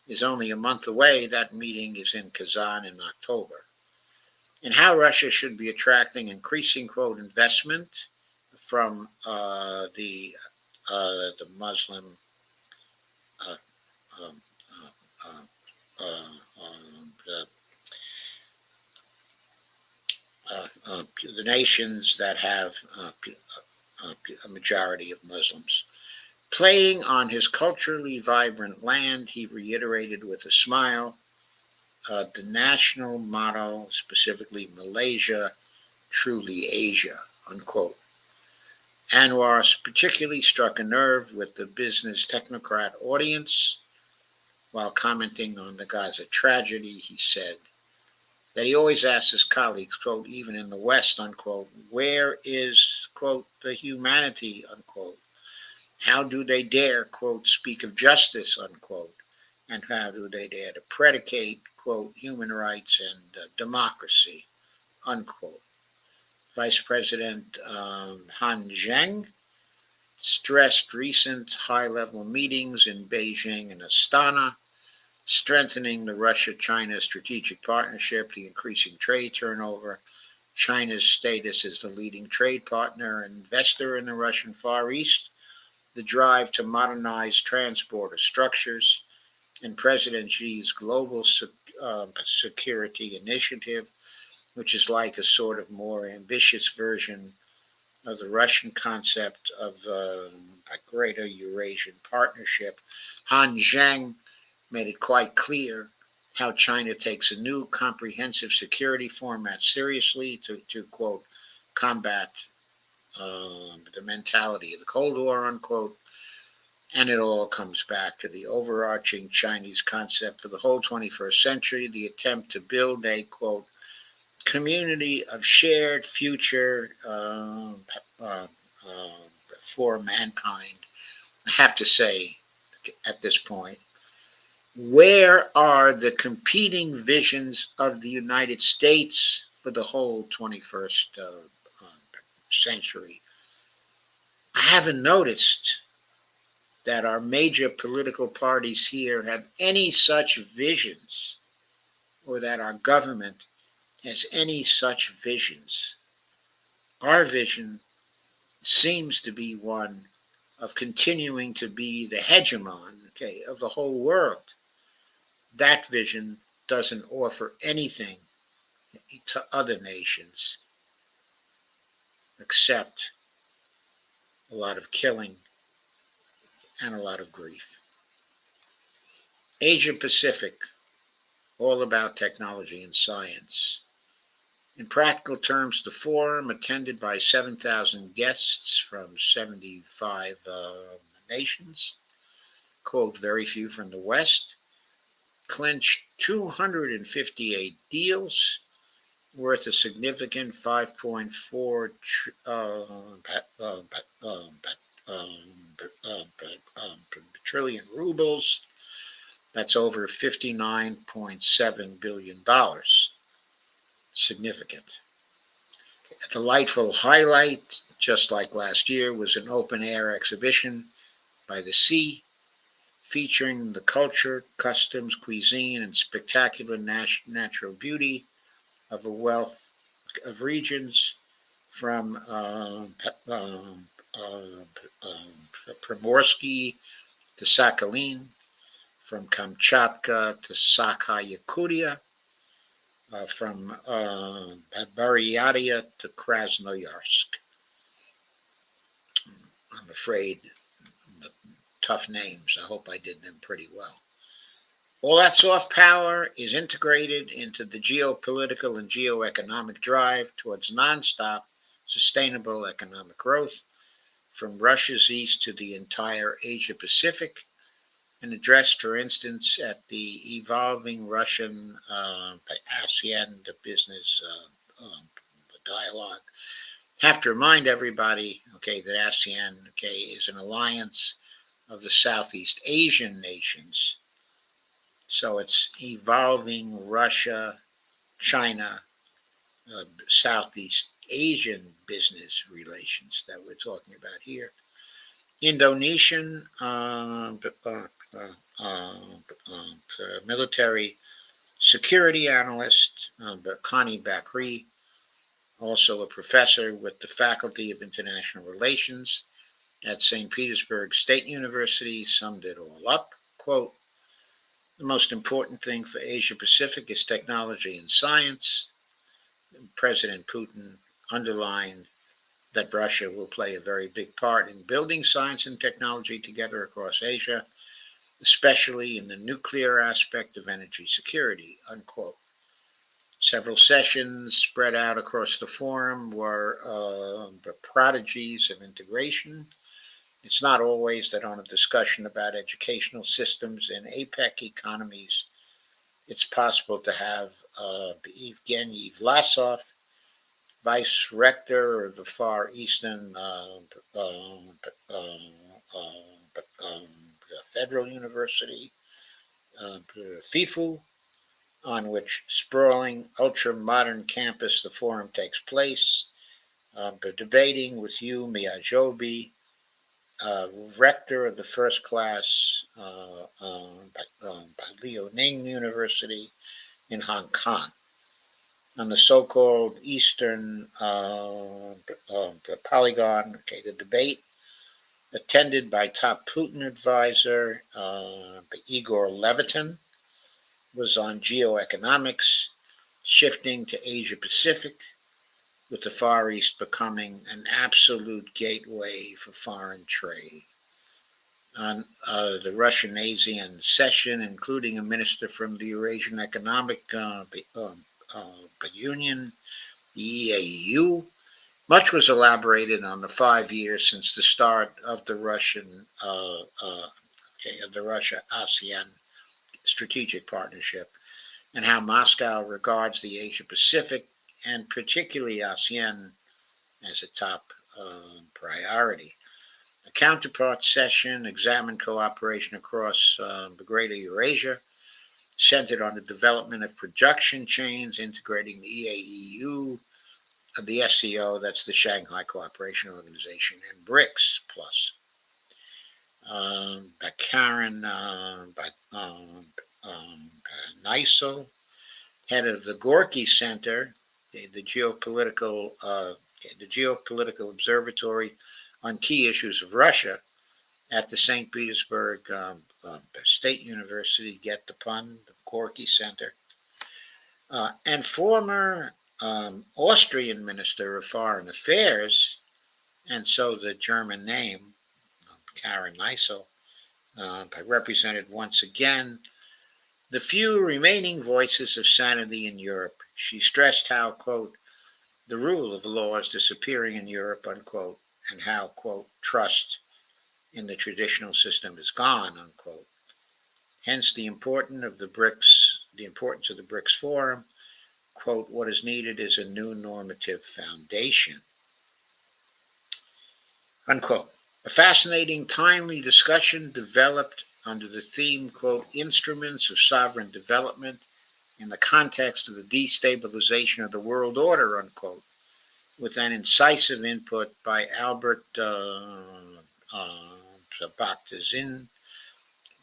is only a month away. That meeting is in Kazan in October. And how Russia should be attracting increasing, quote, investment from the Muslim uh, um, uh, the nations that have a majority of Muslims. Playing on his culturally vibrant land, he reiterated with a smile the national motto, specifically Malaysia, truly Asia, unquote. Anwar particularly struck a nerve with the business technocrat audience. While commenting on the Gaza tragedy, he said that he always asks his colleagues, quote, even in the West, unquote, where is, quote, the humanity, unquote? How do they dare, quote, speak of justice, unquote? And how do they dare to predicate, quote, human rights and democracy, unquote? Vice President Han Zheng stressed recent high-level meetings in Beijing and Astana, strengthening the Russia-China strategic partnership, the increasing trade turnover, China's status as the leading trade partner and investor in the Russian Far East, the drive to modernize transborder structures, and President Xi's global security initiative, which is like a sort of more ambitious version of the Russian concept of a greater Eurasian partnership. Han Zheng made it quite clear how China takes a new comprehensive security format seriously to quote, combat the mentality of the Cold War, unquote. And it all comes back to the overarching Chinese concept for the whole 21st century, the attempt to build a, quote, community of shared future for mankind. I have to say, at this point, where are the competing visions of the United States for the whole 21st century? I haven't noticed that our major political parties here have any such visions, or that our government has any such visions. Our vision seems to be one of continuing to be the hegemon, okay, of the whole world. That vision doesn't offer anything to other nations except a lot of killing and a lot of grief. Asia Pacific, all about technology and science. In practical terms, the forum, attended by 7,000 guests from 75 nations, quote, very few from the West, clinched 258 deals worth a significant $5.4 trillion rubles. That's over $59.7 billion. Significant. A delightful highlight, just like last year, was an open-air exhibition by the sea, featuring the culture, customs, cuisine, and spectacular natural beauty of a wealth of regions from Primorsky to Sakhalin, from Kamchatka to Sakha-Yakutia, from Buryatia to Krasnoyarsk. I'm afraid, tough names. I hope I did them pretty well. All that soft power is integrated into the geopolitical and geoeconomic drive towards nonstop, sustainable economic growth from Russia's east to the entire Asia Pacific, and addressed, for instance, at the evolving Russian ASEAN business dialogue. Have to remind everybody, okay, that ASEAN, okay, is an alliance of the Southeast Asian nations. So it's evolving Russia, China, Southeast Asian business relations that we're talking about here. Indonesian military security analyst, Connie Bakri, also a professor with the Faculty of International Relations at St. Petersburg State University, summed it all up. Quote, the most important thing for Asia Pacific is technology and science. President Putin underlined that Russia will play a very big part in building science and technology together across Asia, especially in the nuclear aspect of energy security, unquote. Several sessions spread out across the forum were prodigies of integration. It's not always that on a discussion about educational systems in APEC economies, it's possible to have Evgeny Vlasov, Vice Rector of the Far Eastern Federal University, FIFU, on which sprawling, ultra-modern campus the forum takes place, debating with Yu Miyajobi, rector of the first class Liaoning University in Hong Kong, on the so-called Eastern Polygon, the debate, attended by top Putin advisor Igor Levitin, was on geoeconomics, shifting to Asia Pacific, with the Far East becoming an absolute gateway for foreign trade. On the Russian-ASEAN session, including a minister from the Eurasian Economic Union, the EAU, much was elaborated on the 5 years since the start of the Russia-ASEAN strategic partnership, and how Moscow regards the Asia-Pacific and particularly ASEAN as a top priority. A counterpart session examined cooperation across the greater Eurasia, centered on the development of production chains integrating the EAEU, the SCO, that's the Shanghai Cooperation Organization, and BRICS Plus. By Karen Neisel, head of the Gorky Center, the geopolitical observatory on key issues of Russia at the St. Petersburg State University, get the pun, the Gorky Center, and former Austrian Minister of Foreign Affairs, and so the German name, Karen Neisel, represented once again the few remaining voices of sanity in Europe. She stressed how, quote, the rule of law is disappearing in Europe, unquote, and how, quote, trust in the traditional system is gone, unquote. Hence the importance of the BRICS Forum. Quote, what is needed is a new normative foundation, unquote. A fascinating, timely discussion developed under the theme, quote, instruments of sovereign development in the context of the destabilization of the world order, unquote, with an incisive input by Albert Bakhtin,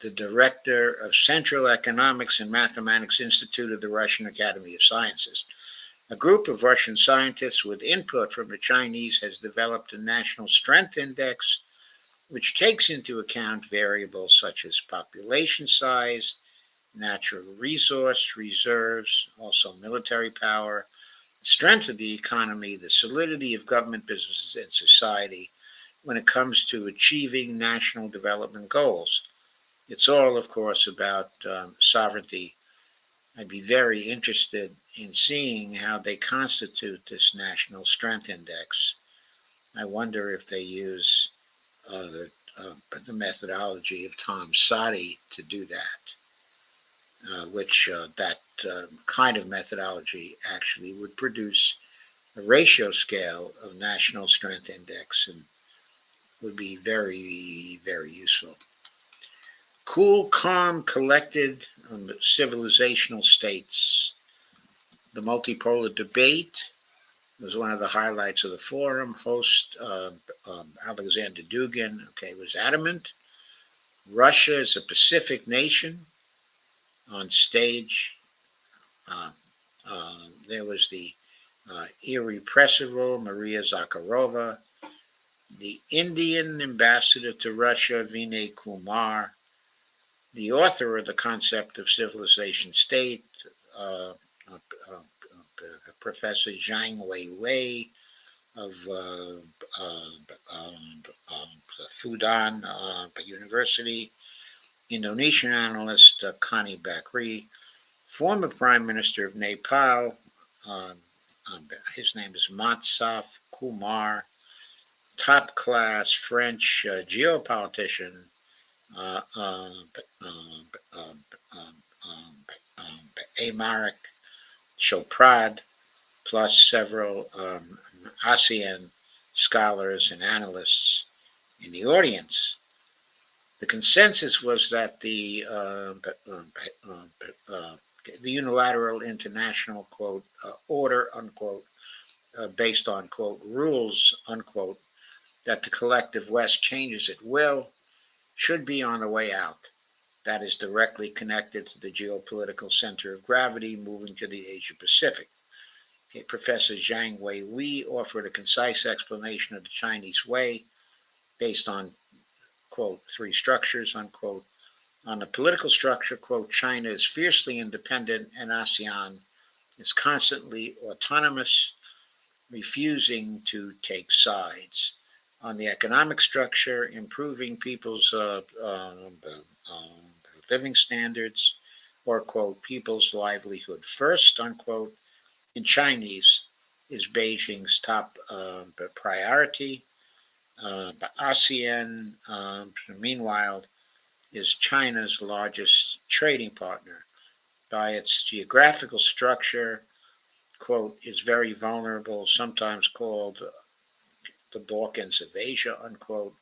the director of Central Economics and Mathematics Institute of the Russian Academy of Sciences. A group of Russian scientists with input from the Chinese has developed a national strength index, which takes into account variables such as population size, natural resource reserves, also military power, the strength of the economy, the solidity of government, businesses, and society when it comes to achieving national development goals. It's all, of course, about sovereignty. I'd be very interested in seeing how they constitute this National Strength Index. I wonder if they use the methodology of Tom Soddy to do that, which that kind of methodology actually would produce a ratio scale of National Strength Index and would be very, very useful. Cool, calm, collected civilizational states. The multipolar debate It was one of the highlights of the forum. Host Alexander Dugin, was adamant. Russia is a Pacific nation. On stage, uh, there was the irrepressible Maria Zakharova, the Indian ambassador to Russia, Vinay Kumar, the author of the concept of civilization state, uh, uh, uh, Professor Zhang Weiwei of Fudan University, Indonesian analyst Connie Bakri, former Prime Minister of Nepal, um, his name is Matsaf Kumar, top class French geopolitician uh, um, um, um, um, Amaric Choprad, plus several ASEAN scholars and analysts in the audience. The consensus was that the unilateral international order based on rules that the collective West changes at will should be on the way out. That is directly connected to the geopolitical center of gravity moving to the Asia Pacific. Professor Zhang Weiwei offered a concise explanation of the Chinese way based on, quote, three structures, unquote. On the political structure, quote, China is fiercely independent and ASEAN is constantly autonomous, refusing to take sides. On the economic structure, improving people's living standards, or, quote, people's livelihood first, unquote, in Chinese is Beijing's top priority. ASEAN, meanwhile, is China's largest trading partner. By its geographical structure, quote, is very vulnerable, sometimes called the Balkans of Asia, unquote,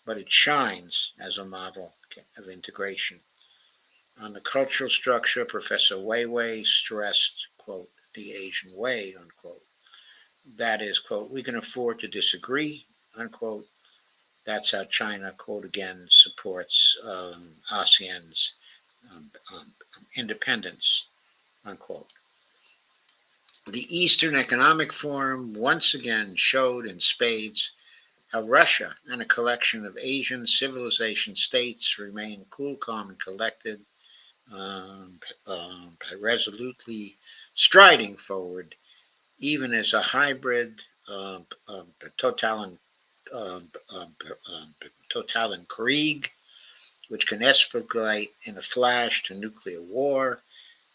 but it shines as a model of integration. On the cultural structure, Professor Weiwei stressed, quote, the Asian way, unquote. That is, quote, we can afford to disagree, unquote. That's how China, quote, again, supports ASEAN's independence, unquote. The Eastern Economic Forum once again showed in spades how Russia and a collection of Asian civilization states remain cool, calm, and collected, resolutely striding forward, even as a hybrid Total Krieg, which can escalate in a flash to nuclear war,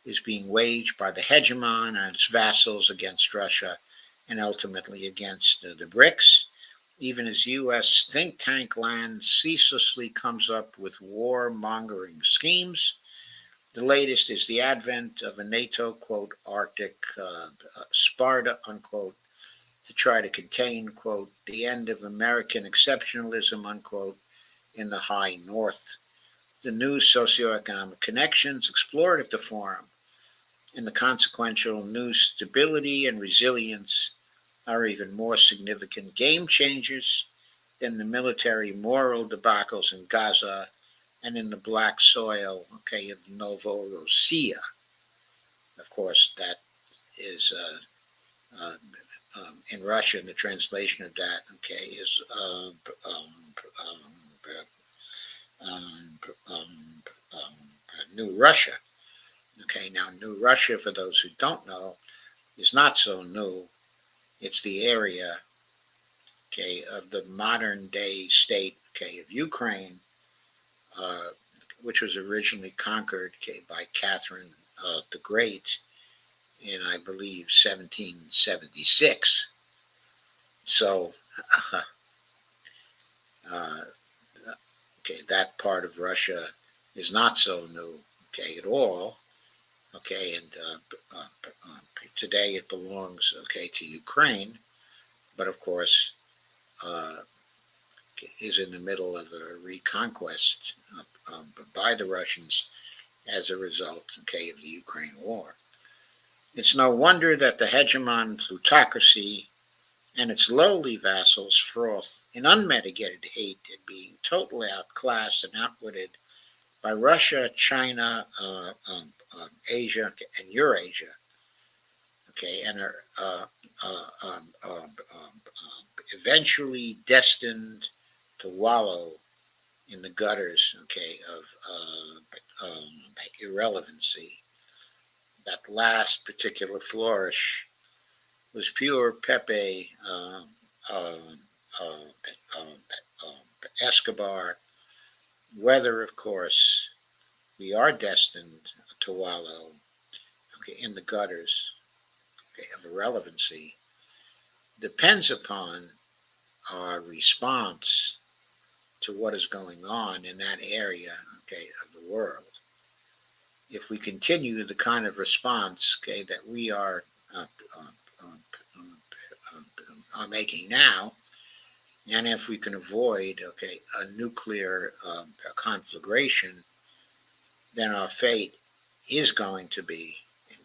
is being waged by the hegemon and its vassals against Russia and ultimately against the BRICS, even as U.S. think tank land ceaselessly comes up with war-mongering schemes. The latest is the advent of a NATO, quote, Arctic Sparta, unquote, to try to contain, quote, the end of American exceptionalism, unquote, in the high north. The new socioeconomic connections explored at the forum and the consequential new stability and resilience are even more significant game changers than the military moral debacles in Gaza and in the black soil, of Novorossiya. Of course, that is in Russian. The translation of that, is New Russia. Now New Russia, for those who don't know, is not so new. It's the area, of the modern day state, of Ukraine, which was originally conquered, by Catherine the Great in, I believe, 1776. So, that part of Russia is not so new, at all. And today it belongs, to Ukraine, but of course is in the middle of a reconquest by the Russians as a result, of the Ukraine war. It's no wonder that the hegemon plutocracy and its lowly vassals froth in unmitigated hate at being totally outclassed and outwitted by Russia, China, Asia, and Eurasia. Okay, and are eventually destined to wallow in the gutters, okay, of irrelevancy. That last particular flourish was pure Pepe uh, uh, Escobar, whether, of course, we are destined to wallow, okay, in the gutters, okay, of irrelevancy depends upon our response to what is going on in that area, okay, of the world. If we continue the kind of response, okay, that we are making now, and if we can avoid, okay, a nuclear conflagration, then our fate is going to be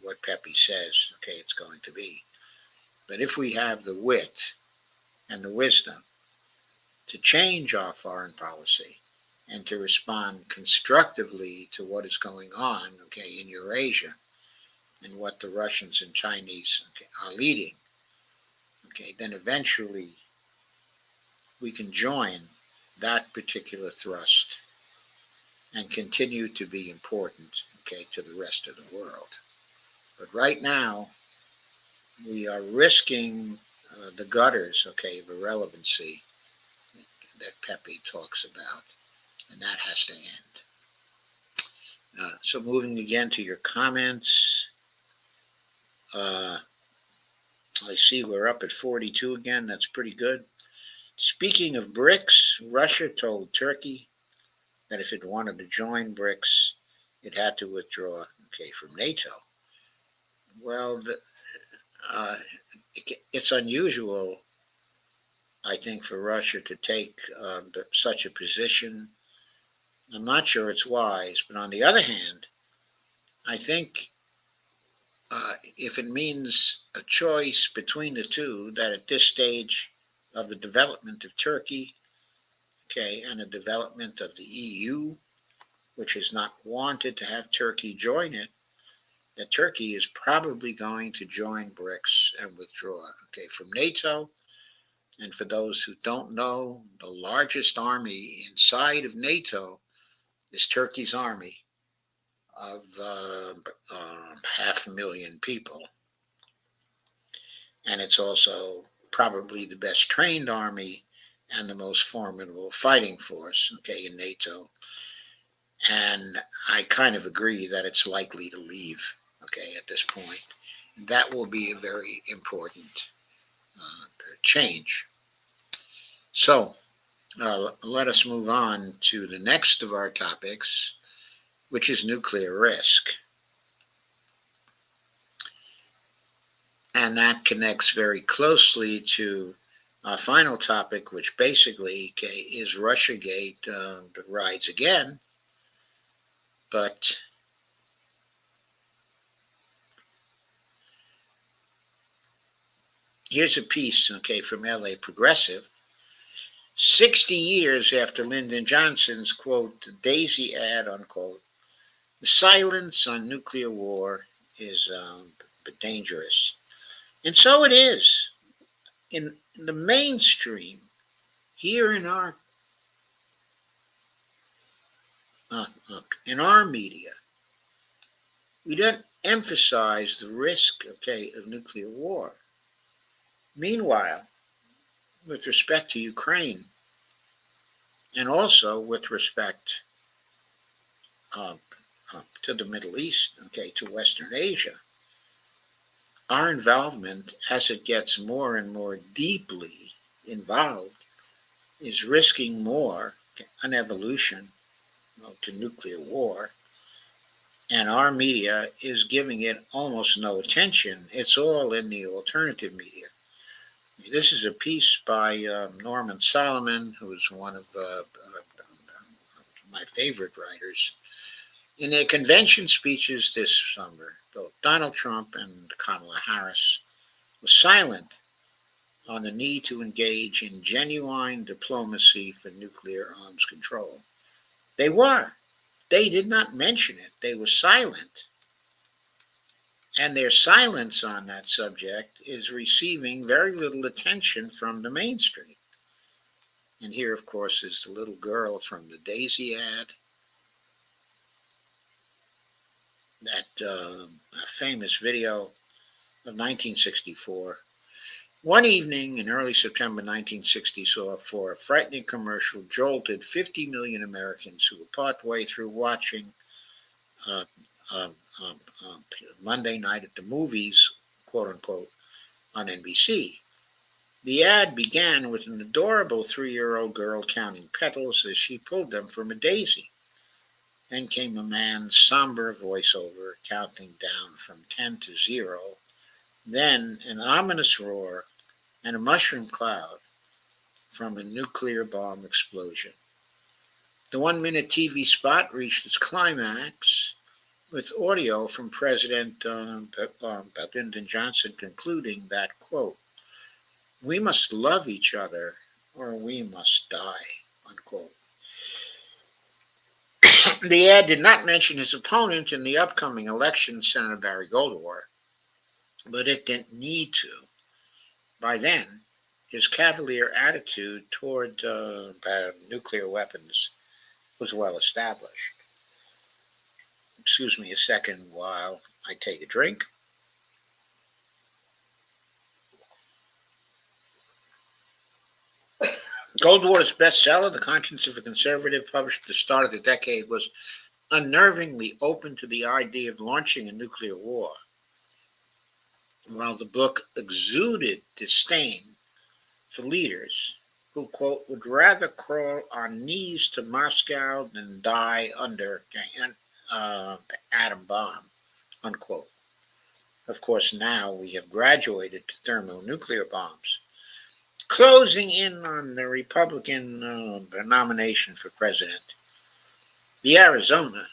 what Pepe says, okay, it's going to be. But if we have the wit and the wisdom to change our foreign policy and to respond constructively to what is going on, okay, in Eurasia and what the Russians and Chinese, okay, are leading, okay, then eventually we can join that particular thrust and continue to be important, okay, to the rest of the world. But right now, we are risking the gutters, okay, of irrelevancy that Pepe talks about, and that has to end. So moving again to your comments, I see we're up at 42 again. That's pretty good. Speaking of BRICS, Russia told Turkey that if it wanted to join BRICS, it had to withdraw, okay, from NATO. Well, it's unusual, I think, for Russia to take such a position. I'm not sure it's wise, but on the other hand, I think if it means a choice between the two, that at this stage of the development of Turkey, okay, and the development of the EU, which has not wanted to have Turkey join it, that Turkey is probably going to join BRICS and withdraw, okay, from NATO. And for those who don't know, the largest army inside of NATO is Turkey's army of 500,000 people. And it's also probably the best trained army and the most formidable fighting force, okay, in NATO. And I kind of agree that it's likely to leave, okay, at this point. That will be a very important change. So let us move on to the next of our topics, which is nuclear risk. And that connects very closely to our final topic, which basically, okay, is Russiagate rides again. But here's a piece, okay, from LA Progressive. 60 years after Lyndon Johnson's, quote, Daisy ad, unquote, the silence on nuclear war is dangerous. And so it is. In the mainstream, here in our media, we don't emphasize the risk, okay, of nuclear war. Meanwhile, with respect to Ukraine, and also with respect to the Middle East, okay, to Western Asia, our involvement, as it gets more and more deeply involved, is risking more, okay, an evolution, to nuclear war. And our media is giving it almost no attention. It's all in the alternative media. This is a piece by Norman Solomon, who is one of my favorite writers In their convention speeches this summer, both Donald Trump and Kamala Harris were silent on the need to engage in genuine diplomacy for nuclear arms control. They were. They did not mention it. They were silent. And their silence on that subject is receiving very little attention from the mainstream. And here, of course, is the little girl from the Daisy ad, that famous video of 1964. One evening in early September 1960 saw a frightening commercial jolted 50 million Americans who were partway through watching uh, um, um, Monday night at the movies, quote unquote, on NBC. The ad began with an adorable 3-year-old girl counting petals as she pulled them from a daisy. Then came a man's somber voiceover counting down from 10 to 0. Then an ominous roar and a mushroom cloud from a nuclear bomb explosion. The 1-minute TV spot reached its climax with audio from President Lyndon Johnson concluding that, quote, "We must love each other or we must die," unquote. The ad did not mention his opponent in the upcoming election, Senator Barry Goldwater, but it didn't need to. By then, his cavalier attitude toward nuclear weapons was well established. Excuse me a second while I take a drink. Goldwater's bestseller, The Conscience of a Conservative, published at the start of the decade, was unnervingly open to the idea of launching a nuclear war. While the book exuded disdain for leaders who, quote, would rather crawl on knees to Moscow than die under an atom bomb, unquote. Of course, now we have graduated to thermonuclear bombs. Closing in on the Republican nomination for president, the Arizona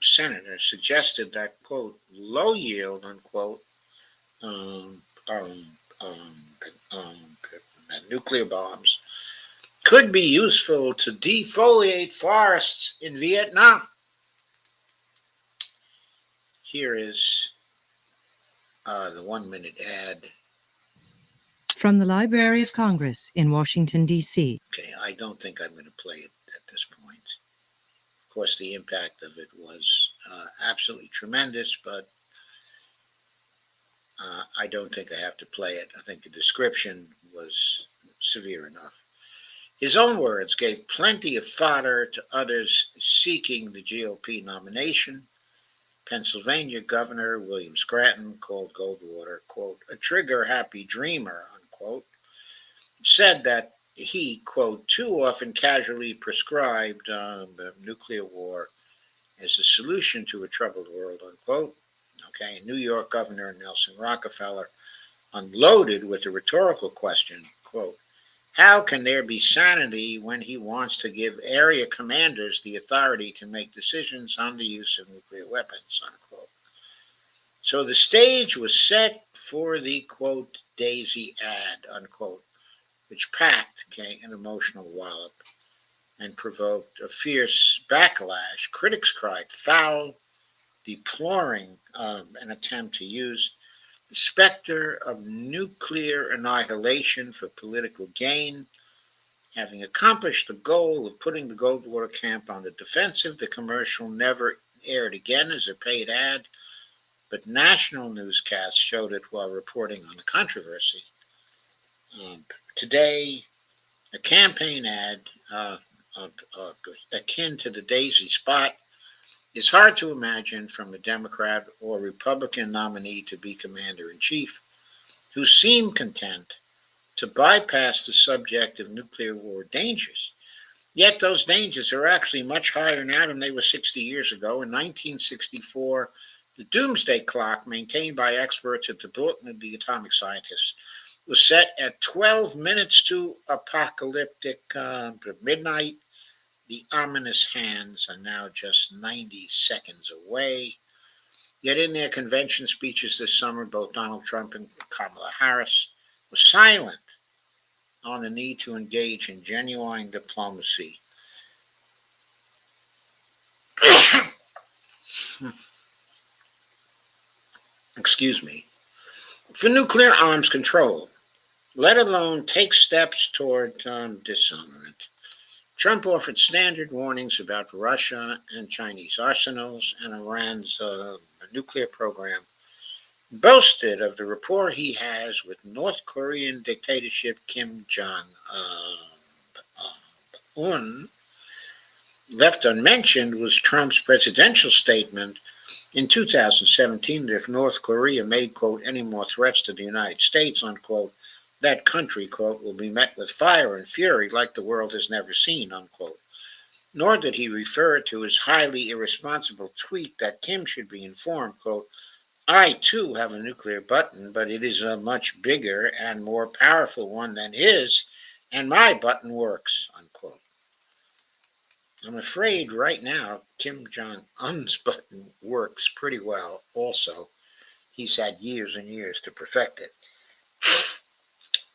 senator suggested that, quote, low yield, unquote, nuclear bombs could be useful to defoliate forests in Vietnam. Here is the 1-minute ad. From the Library of Congress in Washington, D.C. Okay, I don't think I'm going to play it at this point. Of course, the impact of it was absolutely tremendous, but I don't think I have to play it. I think the description was severe enough. His own words gave plenty of fodder to others seeking the GOP nomination. Pennsylvania Governor William Scranton called Goldwater, quote, a trigger-happy dreamer, unquote, said that he, quote, too often casually prescribed the nuclear war as a solution to a troubled world, unquote. Okay, New York Governor Nelson Rockefeller unloaded with a rhetorical question, quote, how can there be sanity when he wants to give area commanders the authority to make decisions on the use of nuclear weapons, unquote. So the stage was set for the, quote, Daisy ad, unquote, which packed, okay, an emotional wallop and provoked a fierce backlash. Critics cried foul, deploring an attempt to use the specter of nuclear annihilation for political gain. Having accomplished the goal of putting the Goldwater camp on the defensive, the commercial never aired again as a paid ad, but national newscasts showed it while reporting on the controversy. Today, a campaign ad akin to the Daisy spot is hard to imagine from a Democrat or Republican nominee to be commander-in-chief who seem content to bypass the subject of nuclear war dangers. Yet those dangers are actually much higher now than they were 60 years ago. In 1964, the doomsday clock maintained by experts at the Bulletin of the Atomic Scientists was set at 12 minutes to apocalyptic midnight. The ominous hands are now just 90 seconds away. Yet in their convention speeches this summer, both Donald Trump and Kamala Harris were silent on the need to engage in genuine diplomacy. Excuse me. For nuclear arms control, let alone take steps toward disarmament. Trump offered standard warnings about Russia and Chinese arsenals and Iran's nuclear program, boasted of the rapport he has with North Korean dictatorship Kim Jong-un. Left unmentioned was Trump's presidential statement in 2017 that if North Korea made, quote, any more threats to the United States, unquote, that country, quote, will be met with fire and fury like the world has never seen, unquote. Nor did he refer to his highly irresponsible tweet that Kim should be informed, quote, I too have a nuclear button, but it is a much bigger and more powerful one than his, and my button works, unquote. I'm afraid right now Kim Jong-un's button works pretty well also. He's had years and years to perfect it.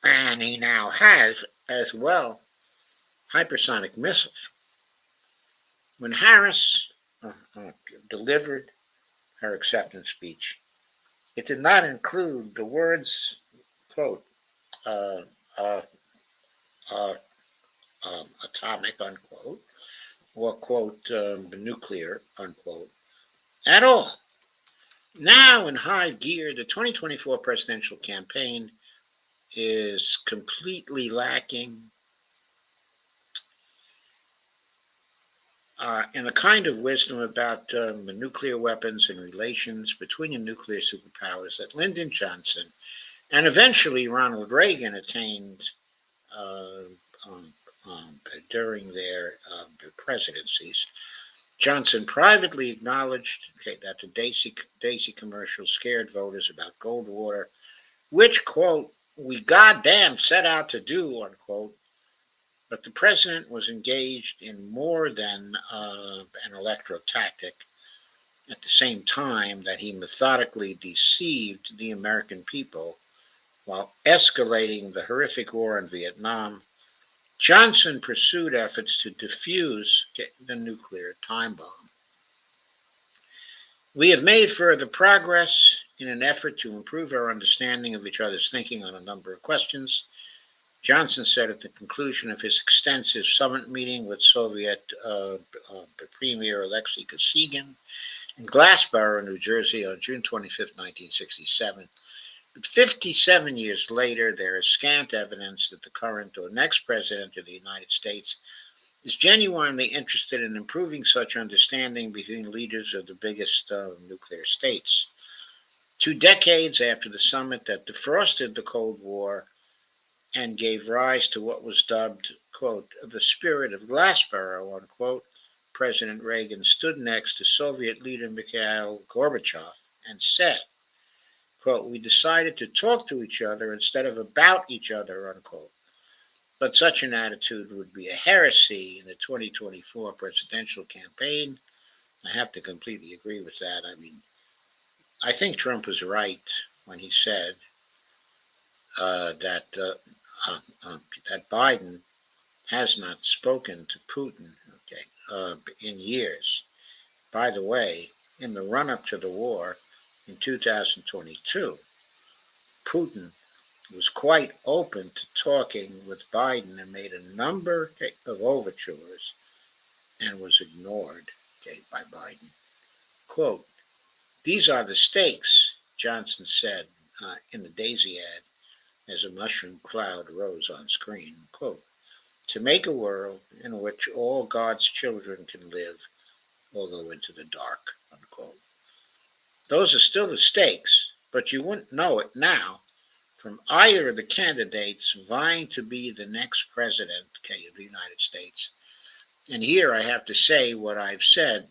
And he now has, as well, hypersonic missiles. When Harris delivered her acceptance speech, it did not include the words, quote, uh, uh, uh, atomic, unquote, or, quote, nuclear, unquote, at all. Now in high gear, the 2024 presidential campaign is completely lacking in the kind of wisdom about nuclear weapons and relations between the nuclear superpowers that Lyndon Johnson and eventually Ronald Reagan attained uh, um, during their presidencies. Johnson privately acknowledged that the Daisy commercial scared voters about Goldwater, which, quote, we goddamn set out to do, unquote. But the president was engaged in more than an electoral tactic at the same time that he methodically deceived the American people while escalating the horrific war in Vietnam. Johnson pursued efforts to defuse the nuclear time bomb. We have made further progress in an effort to improve our understanding of each other's thinking on a number of questions, Johnson said at the conclusion of his extensive summit meeting with Soviet Premier Alexei Kosygin in Glassboro, New Jersey on June 25, 1967. But 57 years later, there is scant evidence that the current or next president of the United States is genuinely interested in improving such understanding between leaders of the biggest nuclear states. 2 decades after the summit that defrosted the Cold War and gave rise to what was dubbed, quote, the spirit of Glassboro, unquote, President Reagan stood next to Soviet leader Mikhail Gorbachev and said, quote, we decided to talk to each other instead of about each other, unquote. But such an attitude would be a heresy in the 2024 presidential campaign. I have to completely agree with that. I mean, I think Trump was right when he said that Biden has not spoken to Putin, in years. By the way, in the run-up to the war in 2022, Putin was quite open to talking with Biden and made a number of overtures and was ignored by Biden. Quote, these are the stakes, Johnson said in the Daisy ad as a mushroom cloud rose on screen. Quote, to make a world in which all God's children can live or go into the dark, unquote. Those are still the stakes, but you wouldn't know it now from either of the candidates vying to be the next president of the United States. And here I have to say what I've said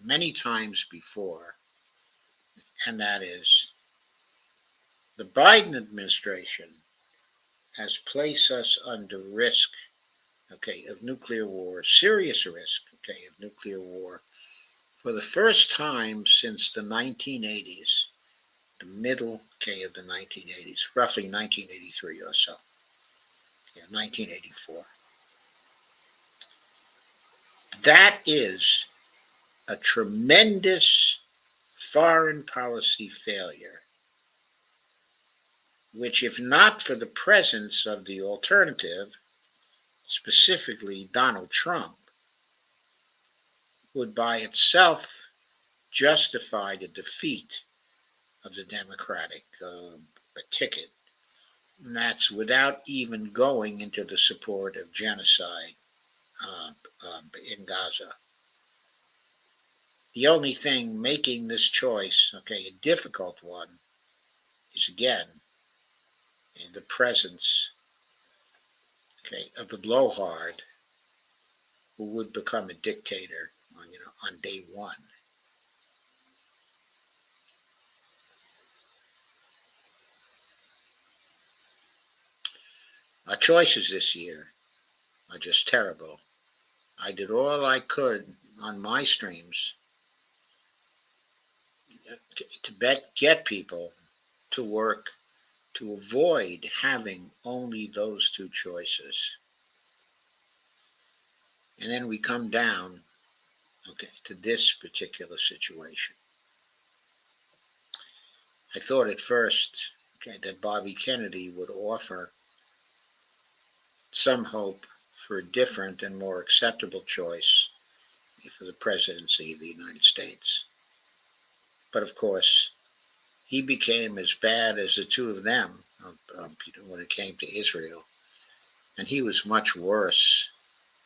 many times before, and that is the Biden administration has placed us under risk okay, of nuclear war, serious risk, okay, of nuclear war, for the first time since the 1980s, the middle, okay, of the 1980s, roughly 1983 or so, yeah, 1984. That is a tremendous foreign policy failure, which, if not for the presence of the alternative, specifically Donald Trump, would by itself justify the defeat of the Democratic ticket. And that's without even going into the support of genocide in Gaza. The only thing making this choice, okay, a difficult one, is again in the presence, okay, of the blowhard who would become a dictator on day one. Our choices this year are just terrible. I did all I could on my streams to get people to work to avoid having only those two choices. And then we come down, okay, to this particular situation. I thought at first, okay, that Bobby Kennedy would offer some hope for a different and more acceptable choice for the presidency of the United States. But of course, he became as bad as the two of them when it came to Israel. And he was much worse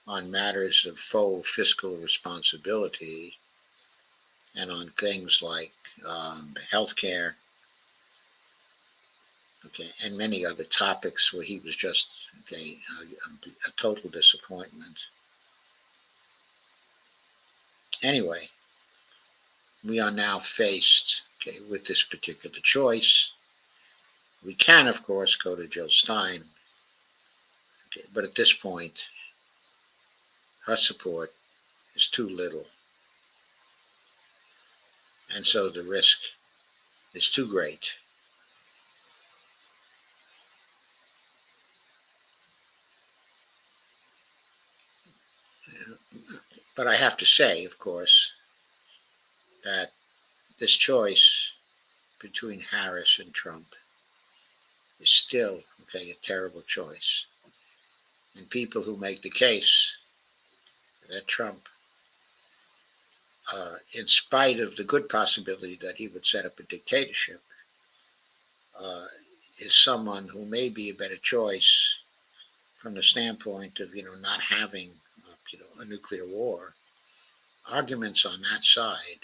on matters of faux fiscal responsibility and on things like healthcare, okay, and many other topics where he was just, okay, a total disappointment. Anyway, we are now faced, okay, with this particular choice. We can, of course, go to Jill Stein, okay, but at this point, her support is too little. And so the risk is too great. But I have to say, of course, that this choice between Harris and Trump is still, okay, a terrible choice. And people who make the case that Trump, in spite of the good possibility that he would set up a dictatorship, is someone who may be a better choice from the standpoint of, not having, a nuclear war. Arguments on that side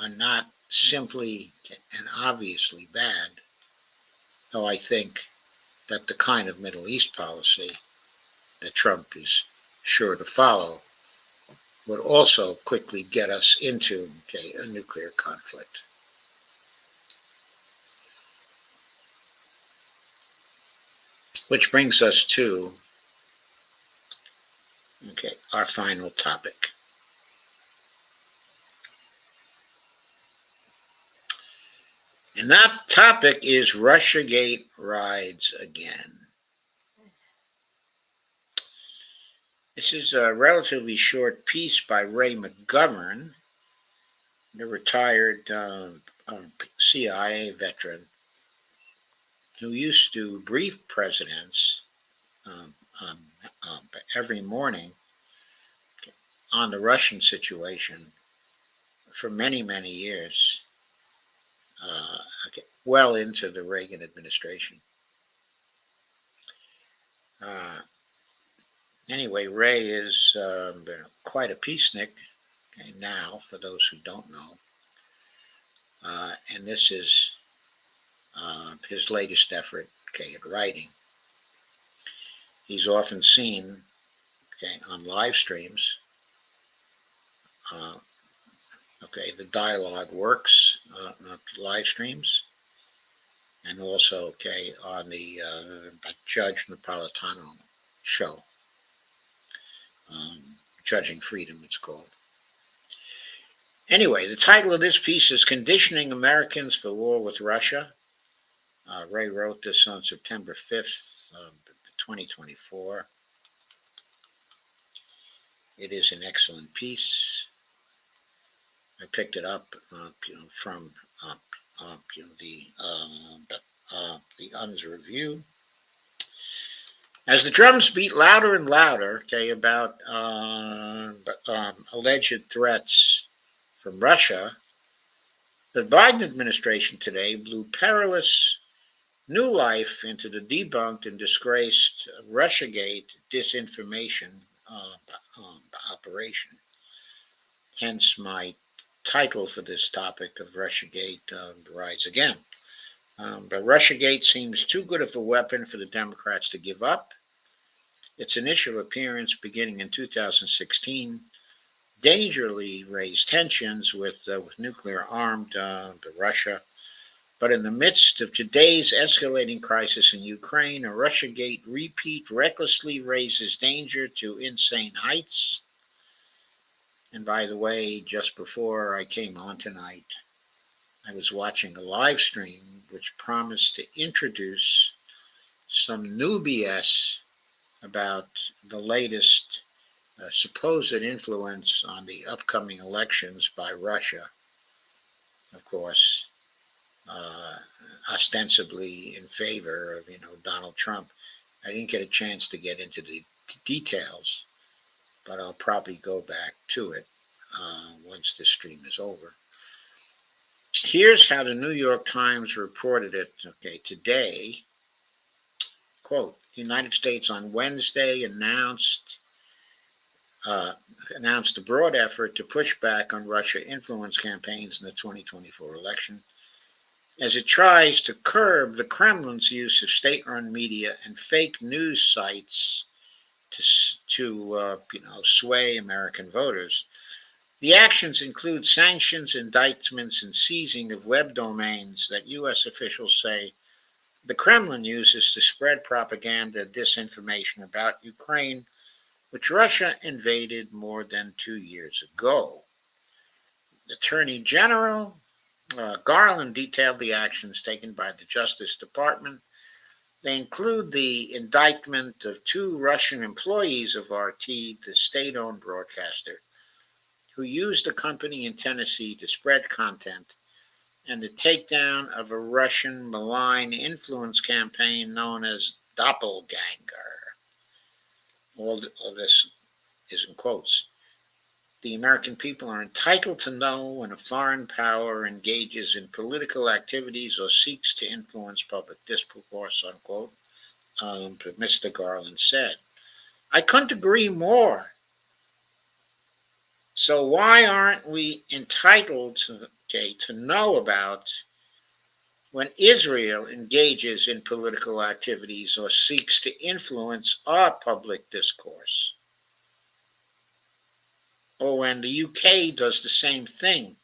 are not simply and obviously bad, though I think that the kind of Middle East policy that Trump is sure to follow would also quickly get us into, okay, a nuclear conflict. Which brings us to, okay, our final topic. And that topic is Russiagate rides again. This is a relatively short piece by Ray McGovern, the retired CIA veteran who used to brief presidents every morning on the Russian situation for many, many years, well into the Reagan administration. Anyway, Ray is quite a peacenik, okay, now, for those who don't know. And this is his latest effort, okay, at writing. He's often seen, okay, on live streams. Okay, the dialogue works on live streams, and also, okay, on the Judge Napolitano show. Judging Freedom, it's called. Anyway, the title of this piece is Conditioning Americans for War with Russia. Ray wrote this on September 5th, 2024. It is an excellent piece. I picked it up, from the UN's review. As the drums beat louder and louder, about alleged threats from Russia, the Biden administration today blew perilous new life into the debunked and disgraced Russiagate disinformation operation. Hence my title for this topic of Russiagate, Rise Again. But Russiagate seems too good of a weapon for the Democrats to give up. Its initial appearance, beginning in 2016, dangerously raised tensions with nuclear-armed Russia. But in the midst of today's escalating crisis in Ukraine, a Russiagate repeat recklessly raises danger to insane heights. And by the way, just before I came on tonight, I was watching a live stream which promised to introduce some new BS about the latest supposed influence on the upcoming elections by Russia, of course, ostensibly in favor of, Donald Trump. I didn't get a chance to get into the details, but I'll probably go back to it once this stream is over. Here's how the New York Times reported it, today. Quote, the United States on Wednesday announced a broad effort to push back on Russia influence campaigns in the 2024 election as it tries to curb the Kremlin's use of state-run media and fake news sites to sway American voters. The actions include sanctions, indictments, and seizing of web domains that U.S. officials say the Kremlin uses to spread propaganda and disinformation about Ukraine, which Russia invaded more than 2 years ago. Attorney General Garland detailed the actions taken by the Justice Department. They include the indictment of 2 Russian employees of RT, the state-owned broadcaster, who used a company in Tennessee to spread content, and the takedown of a Russian malign influence campaign known as Doppelganger. All this is in quotes. The American people are entitled to know when a foreign power engages in political activities or seeks to influence public discourse, unquote, Mr. Garland said. I couldn't agree more. So why aren't we entitled to know about when Israel engages in political activities or seeks to influence our public discourse? Or when the UK does the same thing?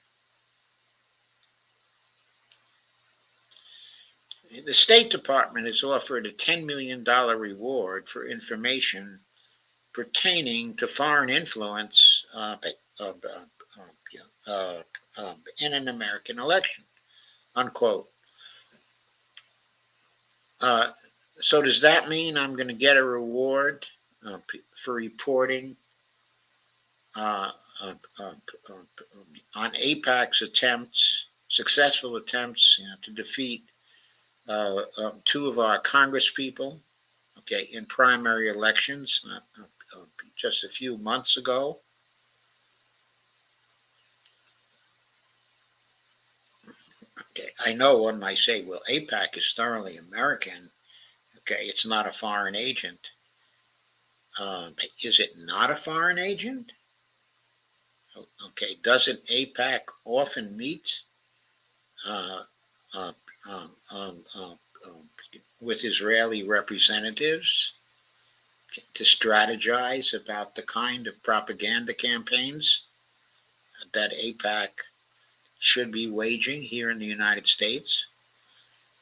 The State Department has offered a $10 million reward for information pertaining to foreign influence in an American election, unquote. So does that mean I'm going to get a reward for reporting on AIPAC's successful attempts to defeat 2 of our congresspeople, in primary elections just a few months ago? I know one might say, well, AIPAC is thoroughly American. It's not a foreign agent. Is it not a foreign agent? Doesn't AIPAC often meet with Israeli representatives to strategize about the kind of propaganda campaigns that AIPAC should be waging here in the United States?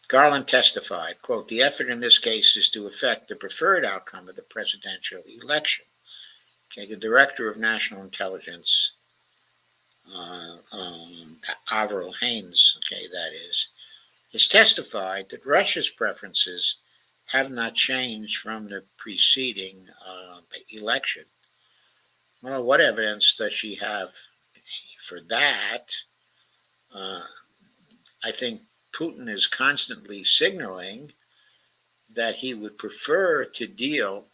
Garland testified, quote, the effort in this case is to affect the preferred outcome of the presidential election. Okay, the Director of National Intelligence, Avril Haines, okay, that is, has testified that Russia's preferences have not changed from the preceding election. Well, what evidence does she have for that? Uh, I think Putin is constantly signaling that he would prefer to deal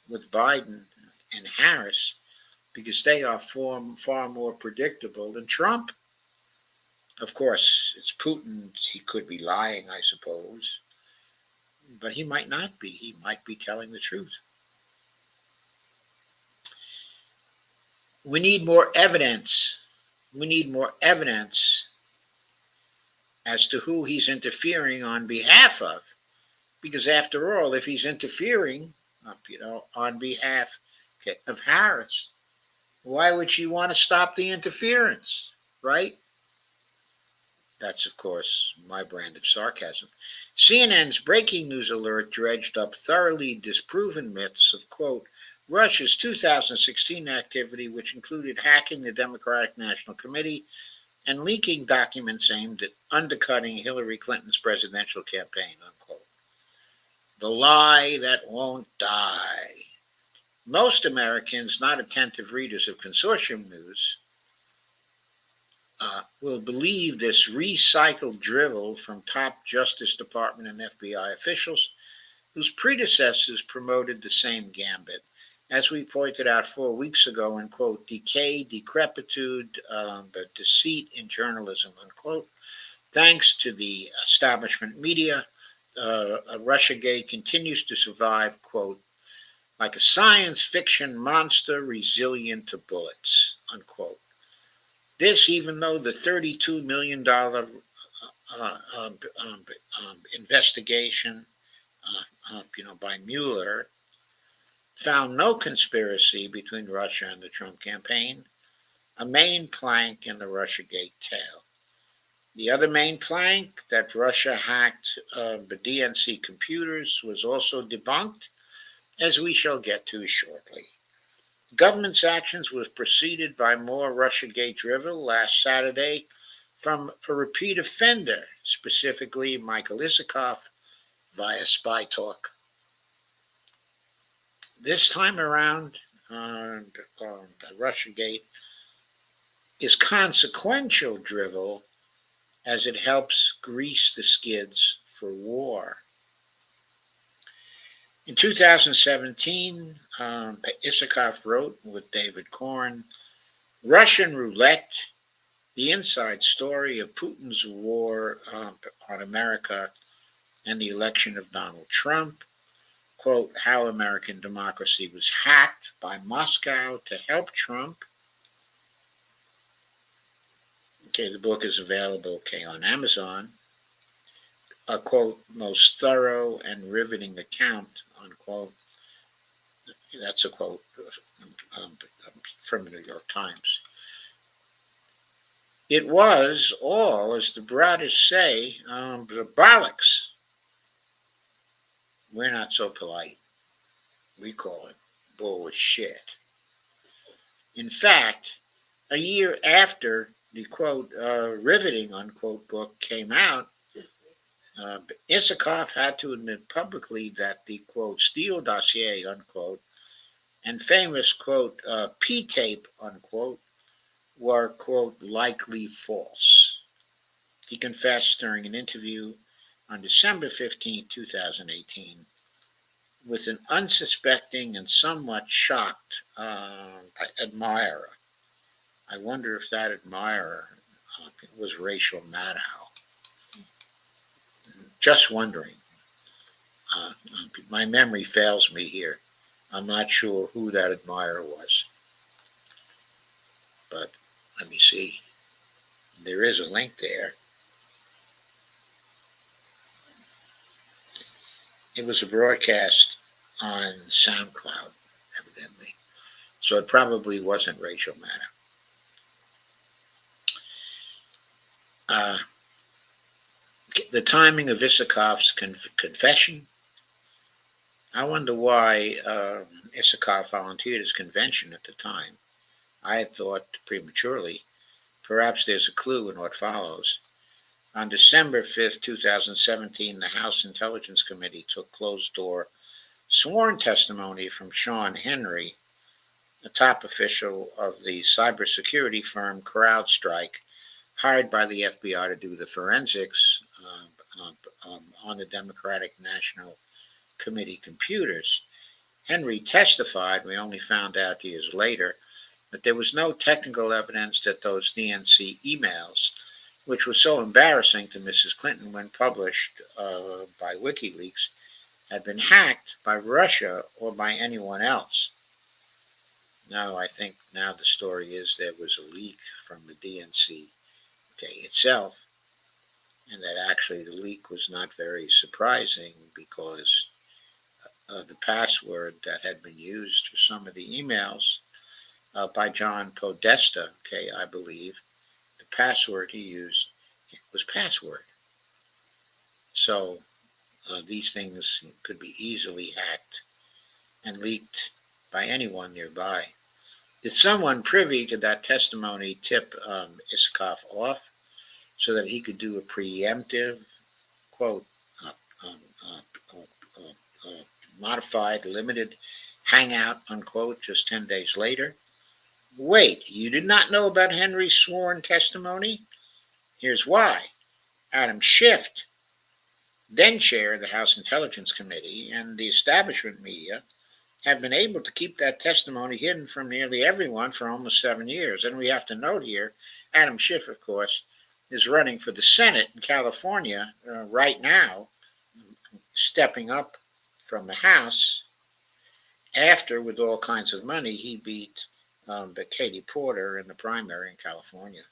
with Biden and Harris because they are far more predictable than Trump. Of course, it's Putin. He could be lying, I suppose, but he might not be. He might be telling the truth. We need more evidence. We need more evidence as to who he's interfering on behalf of. Because after all, if he's interfering, on behalf of Harris, why would she want to stop the interference, right? That's, of course, my brand of sarcasm. CNN's breaking news alert dredged up thoroughly disproven myths of, quote, Russia's 2016 activity, which included hacking the Democratic National Committee and leaking documents aimed at undercutting Hillary Clinton's presidential campaign, unquote. The lie that won't die. Most Americans, not attentive readers of consortium news, will believe this recycled drivel from top Justice Department and FBI officials whose predecessors promoted the same gambit. As we pointed out 4 weeks ago in, quote, decay, decrepitude, the deceit in journalism, unquote, thanks to the establishment media, Russiagate continues to survive, quote, like a science fiction monster resilient to bullets, unquote. This, even though the $32 million investigation, by Mueller found no conspiracy between Russia and the Trump campaign, a main plank in the Russiagate tale. The other main plank, that Russia hacked the DNC computers, was also debunked, as we shall get to shortly. Government's actions was preceded by more Russiagate drivel last Saturday from a repeat offender, specifically Michael Isikoff, via Spy Talk. This time around, Russiagate is consequential drivel as it helps grease the skids for war. In 2017, Isikoff wrote with David Korn, Russian Roulette, the inside story of Putin's war on America and the election of Donald Trump, quote, how American democracy was hacked by Moscow to help Trump. Okay, the book is available, on Amazon. A, quote, most thorough and riveting account, unquote. That's a quote from the New York Times. It was all, as the British say, the bollocks. We're not so polite. We call it bullshit. In fact, a year after the, quote, riveting, unquote, book came out, Isikoff had to admit publicly that the, quote, Steele dossier, unquote, and famous, quote, P-tape, unquote, were, quote, likely false. He confessed during an interview on December 15, 2018, with an unsuspecting and somewhat shocked admirer. I wonder if that admirer was Rachel Maddow. Just wondering. My memory fails me here. I'm not sure who that admirer was. But let me see. There is a link there. It was a broadcast on SoundCloud, evidently. So it probably wasn't Rachel Maddow. The timing of Isikoff's confession. I wonder why Isakov volunteered his convention at the time. I had thought prematurely, perhaps there's a clue in what follows. On December 5th, 2017, the House Intelligence Committee took closed-door sworn testimony from Sean Henry, a top official of the cybersecurity firm CrowdStrike, hired by the FBI to do the forensics on the Democratic National Committee computers. Henry testified, we only found out years later, that there was no technical evidence that those DNC emails, which was so embarrassing to Mrs. Clinton when published by WikiLeaks, had been hacked by Russia or by anyone else. No, I think now the story is there was a leak from the DNC itself, and that actually the leak was not very surprising because the password that had been used for some of the emails by John Podesta, I believe, the password he used was password. So these things could be easily hacked and leaked by anyone nearby. Did someone privy to that testimony tip Isakov off so that he could do a preemptive, quote, modified, limited hangout, unquote, just 10 days later? Wait, you did not know about Henry's sworn testimony? Here's why. Adam Schiff, then chair of the House Intelligence Committee, and the establishment media have been able to keep that testimony hidden from nearly everyone for almost 7 years. And we have to note here, Adam Schiff, of course, is running for the Senate in California right now, stepping up from the House after, with all kinds of money, he beat Katie Porter in the primary in California.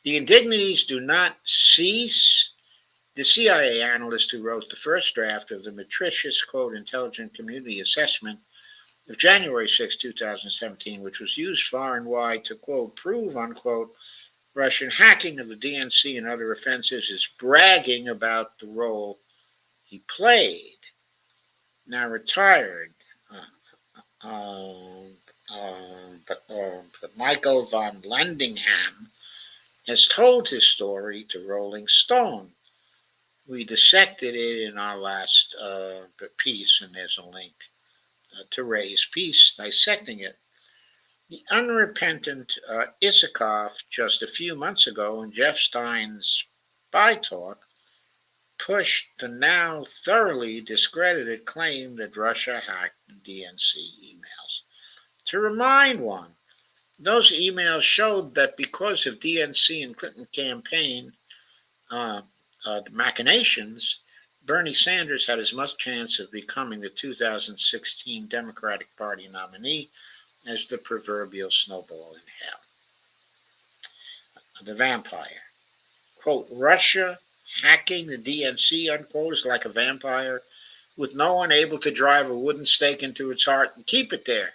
The indignities do not cease. The CIA analyst who wrote the first draft of the meretricious, quote, intelligent community assessment of January 6, 2017, which was used far and wide to, quote, prove, unquote, Russian hacking of the DNC and other offenses, is bragging about the role he played. Now retired, but Michael von Landingham has told his story to Rolling Stone. We dissected it in our last piece, and there's a link to Ray's piece dissecting it. The unrepentant Isakov, just a few months ago in Jeff Stein's Spy Talk, pushed the now thoroughly discredited claim that Russia hacked the DNC emails. To remind one, those emails showed that because of DNC and Clinton campaign machinations, Bernie Sanders had as much chance of becoming the 2016 Democratic Party nominee as the proverbial snowball in hell. The vampire. Quote, Russia hacking the DNC, unquote, is like a vampire with no one able to drive a wooden stake into its heart and keep it there.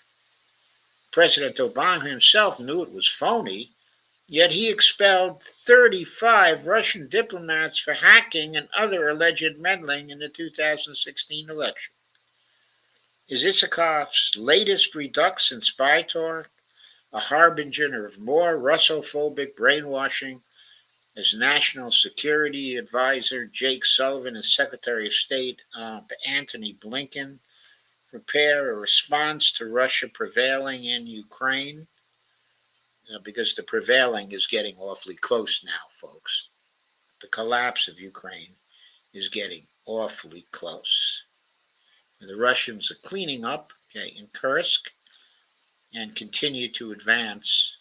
President Obama himself knew it was phony, yet he expelled 35 Russian diplomats for hacking and other alleged meddling in the 2016 election. Is Isakov's latest redux in Spy Talk a harbinger of more Russophobic brainwashing as National Security Advisor Jake Sullivan and Secretary of State Antony Blinken prepare a response to Russia prevailing in Ukraine? Because the prevailing is getting awfully close now, folks. The collapse of Ukraine is getting awfully close. And the Russians are cleaning up in Kursk and continue to advance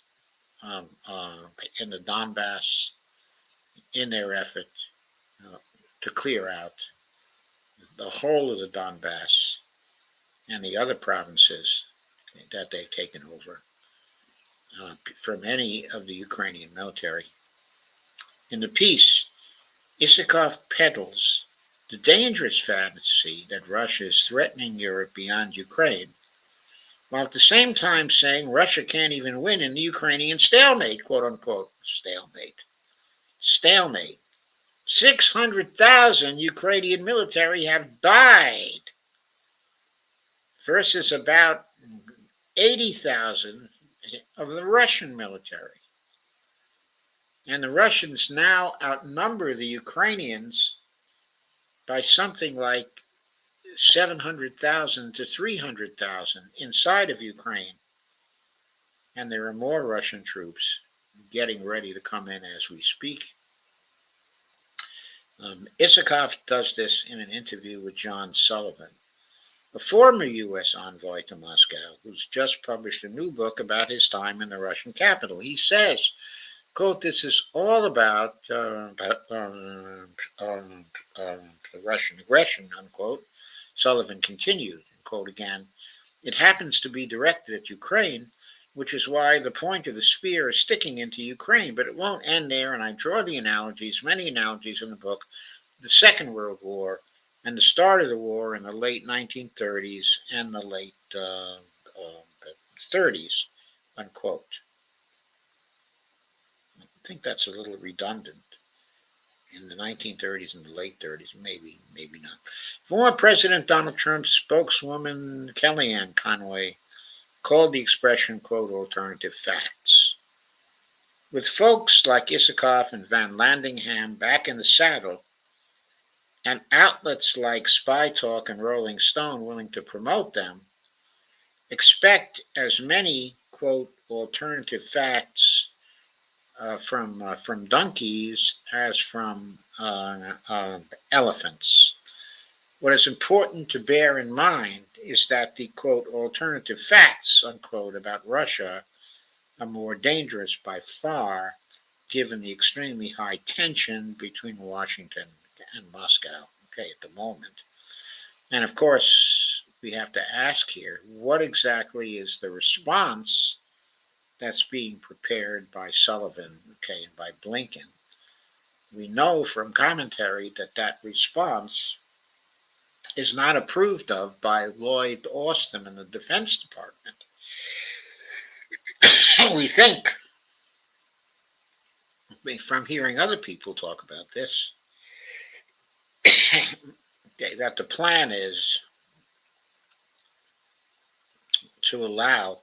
in the Donbass in their effort to clear out the whole of the Donbass and the other provinces that they've taken over from any of the Ukrainian military. In the piece, Isakov peddles the dangerous fantasy that Russia is threatening Europe beyond Ukraine, while at the same time saying Russia can't even win in the Ukrainian stalemate, quote unquote, stalemate. 600,000 Ukrainian military have died versus about 80,000 of the Russian military. And the Russians now outnumber the Ukrainians by something like 700,000 to 300,000 inside of Ukraine. And there are more Russian troops getting ready to come in as we speak. Isakov does this in an interview with John Sullivan, a former U.S. envoy to Moscow, who's just published a new book about his time in the Russian capital. He says, quote, "This is all about the Russian aggression," unquote. Sullivan continued, quote again, "It happens to be directed at Ukraine, which is why the point of the spear is sticking into Ukraine, but it won't end there, and I draw the analogies, many analogies in the book, the Second World War and the start of the war in the late 1930s and the late 30s, unquote." I think that's a little redundant. In the 1930s and the late 30s, maybe not. Former President Donald Trump's spokeswoman Kellyanne Conway called the expression, quote, "alternative facts." With folks like Isakov and Van Landingham back in the saddle, and outlets like Spy Talk and Rolling Stone willing to promote them, expect as many, quote, "alternative facts" from donkeys as from elephants. What is important to bear in mind is that the, quote, "alternative facts," unquote, about Russia are more dangerous by far, given the extremely high tension between Washington and Moscow, okay, at the moment. And of course, we have to ask here, what exactly is the response that's being prepared by Sullivan, okay, and by Blinken? We know from commentary that that response is not approved of by Lloyd Austin in the Defense Department. We think, from hearing other people talk about this, that the plan is to allow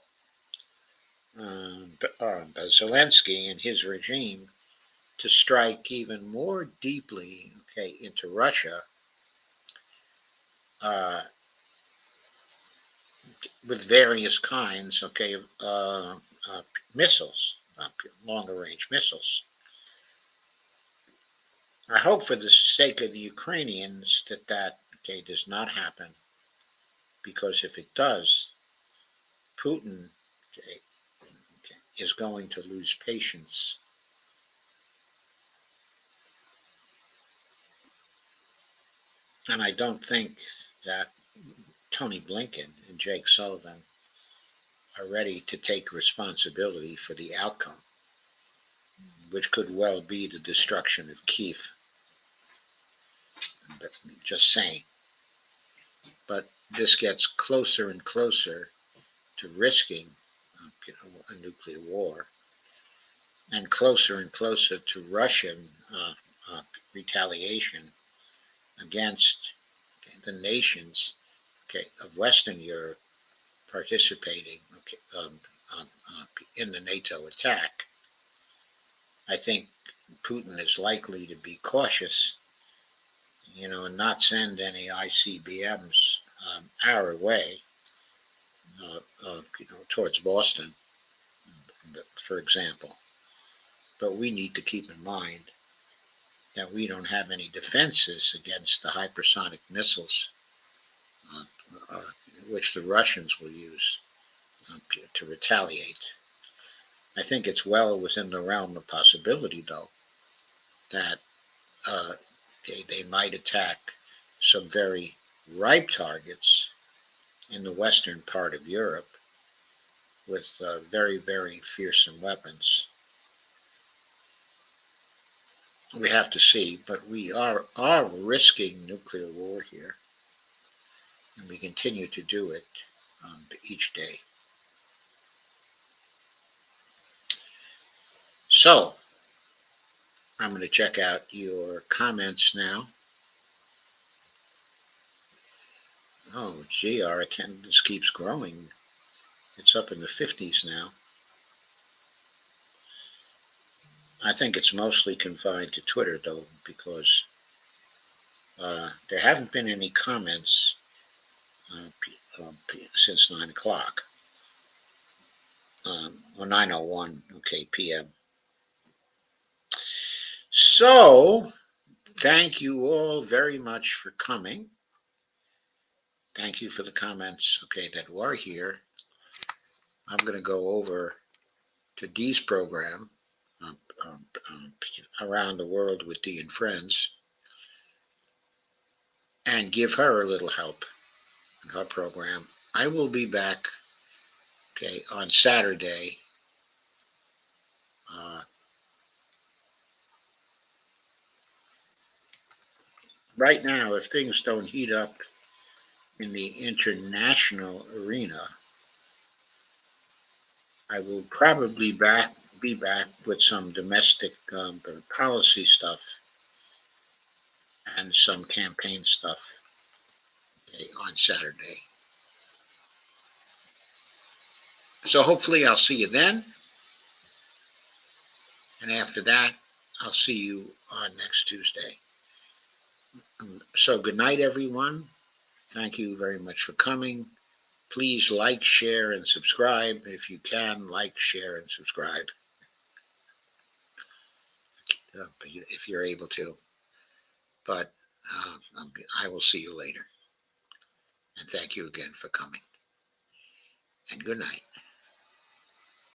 Zelensky and his regime to strike even more deeply, okay, into Russia with various kinds, okay, of missiles, longer range missiles. I hope for the sake of the Ukrainians that okay, does not happen, because if it does, Putin, okay, is going to lose patience. And I don't think that Tony Blinken and Jake Sullivan are ready to take responsibility for the outcome, which could well be the destruction of Kiev. But just saying. But this gets closer and closer to risking a nuclear war, and closer to Russian retaliation against the nations, okay, of Western Europe participating, okay, in the NATO attack. I think Putin is likely to be cautious, and not send any ICBMs our way, towards Boston, for example. But we need to keep in mind that we don't have any defenses against the hypersonic missiles which the Russians will use to retaliate. I think it's well within the realm of possibility, though, that they might attack some very ripe targets in the western part of Europe with very, very fearsome weapons. We have to see, but we are risking nuclear war here, and we continue to do it each day. So, I'm going to check out your comments now. Oh, gee, our attendance keeps growing. It's up in the 50s now. I think it's mostly confined to Twitter, though, because there haven't been any comments since 9 o'clock, or 9:01, okay, p.m. So, thank you all very much for coming. Thank you for the comments, okay, that were here. I'm going to go over to Dee's program, um, um, Around the World with Dee and Friends, and give her a little help in her program. I will be back, okay, on Saturday. Uh, right now, if things don't heat up in the international arena, I will probably be back with some domestic policy stuff and some campaign stuff, okay, on Saturday. So hopefully I'll see you then. And after that, I'll see you on next Tuesday. So good night, everyone. Thank you very much for coming. Please like, share, and subscribe. If you can, like, share, and subscribe if you're able to. But I will see you later. And thank you again for coming. And good night.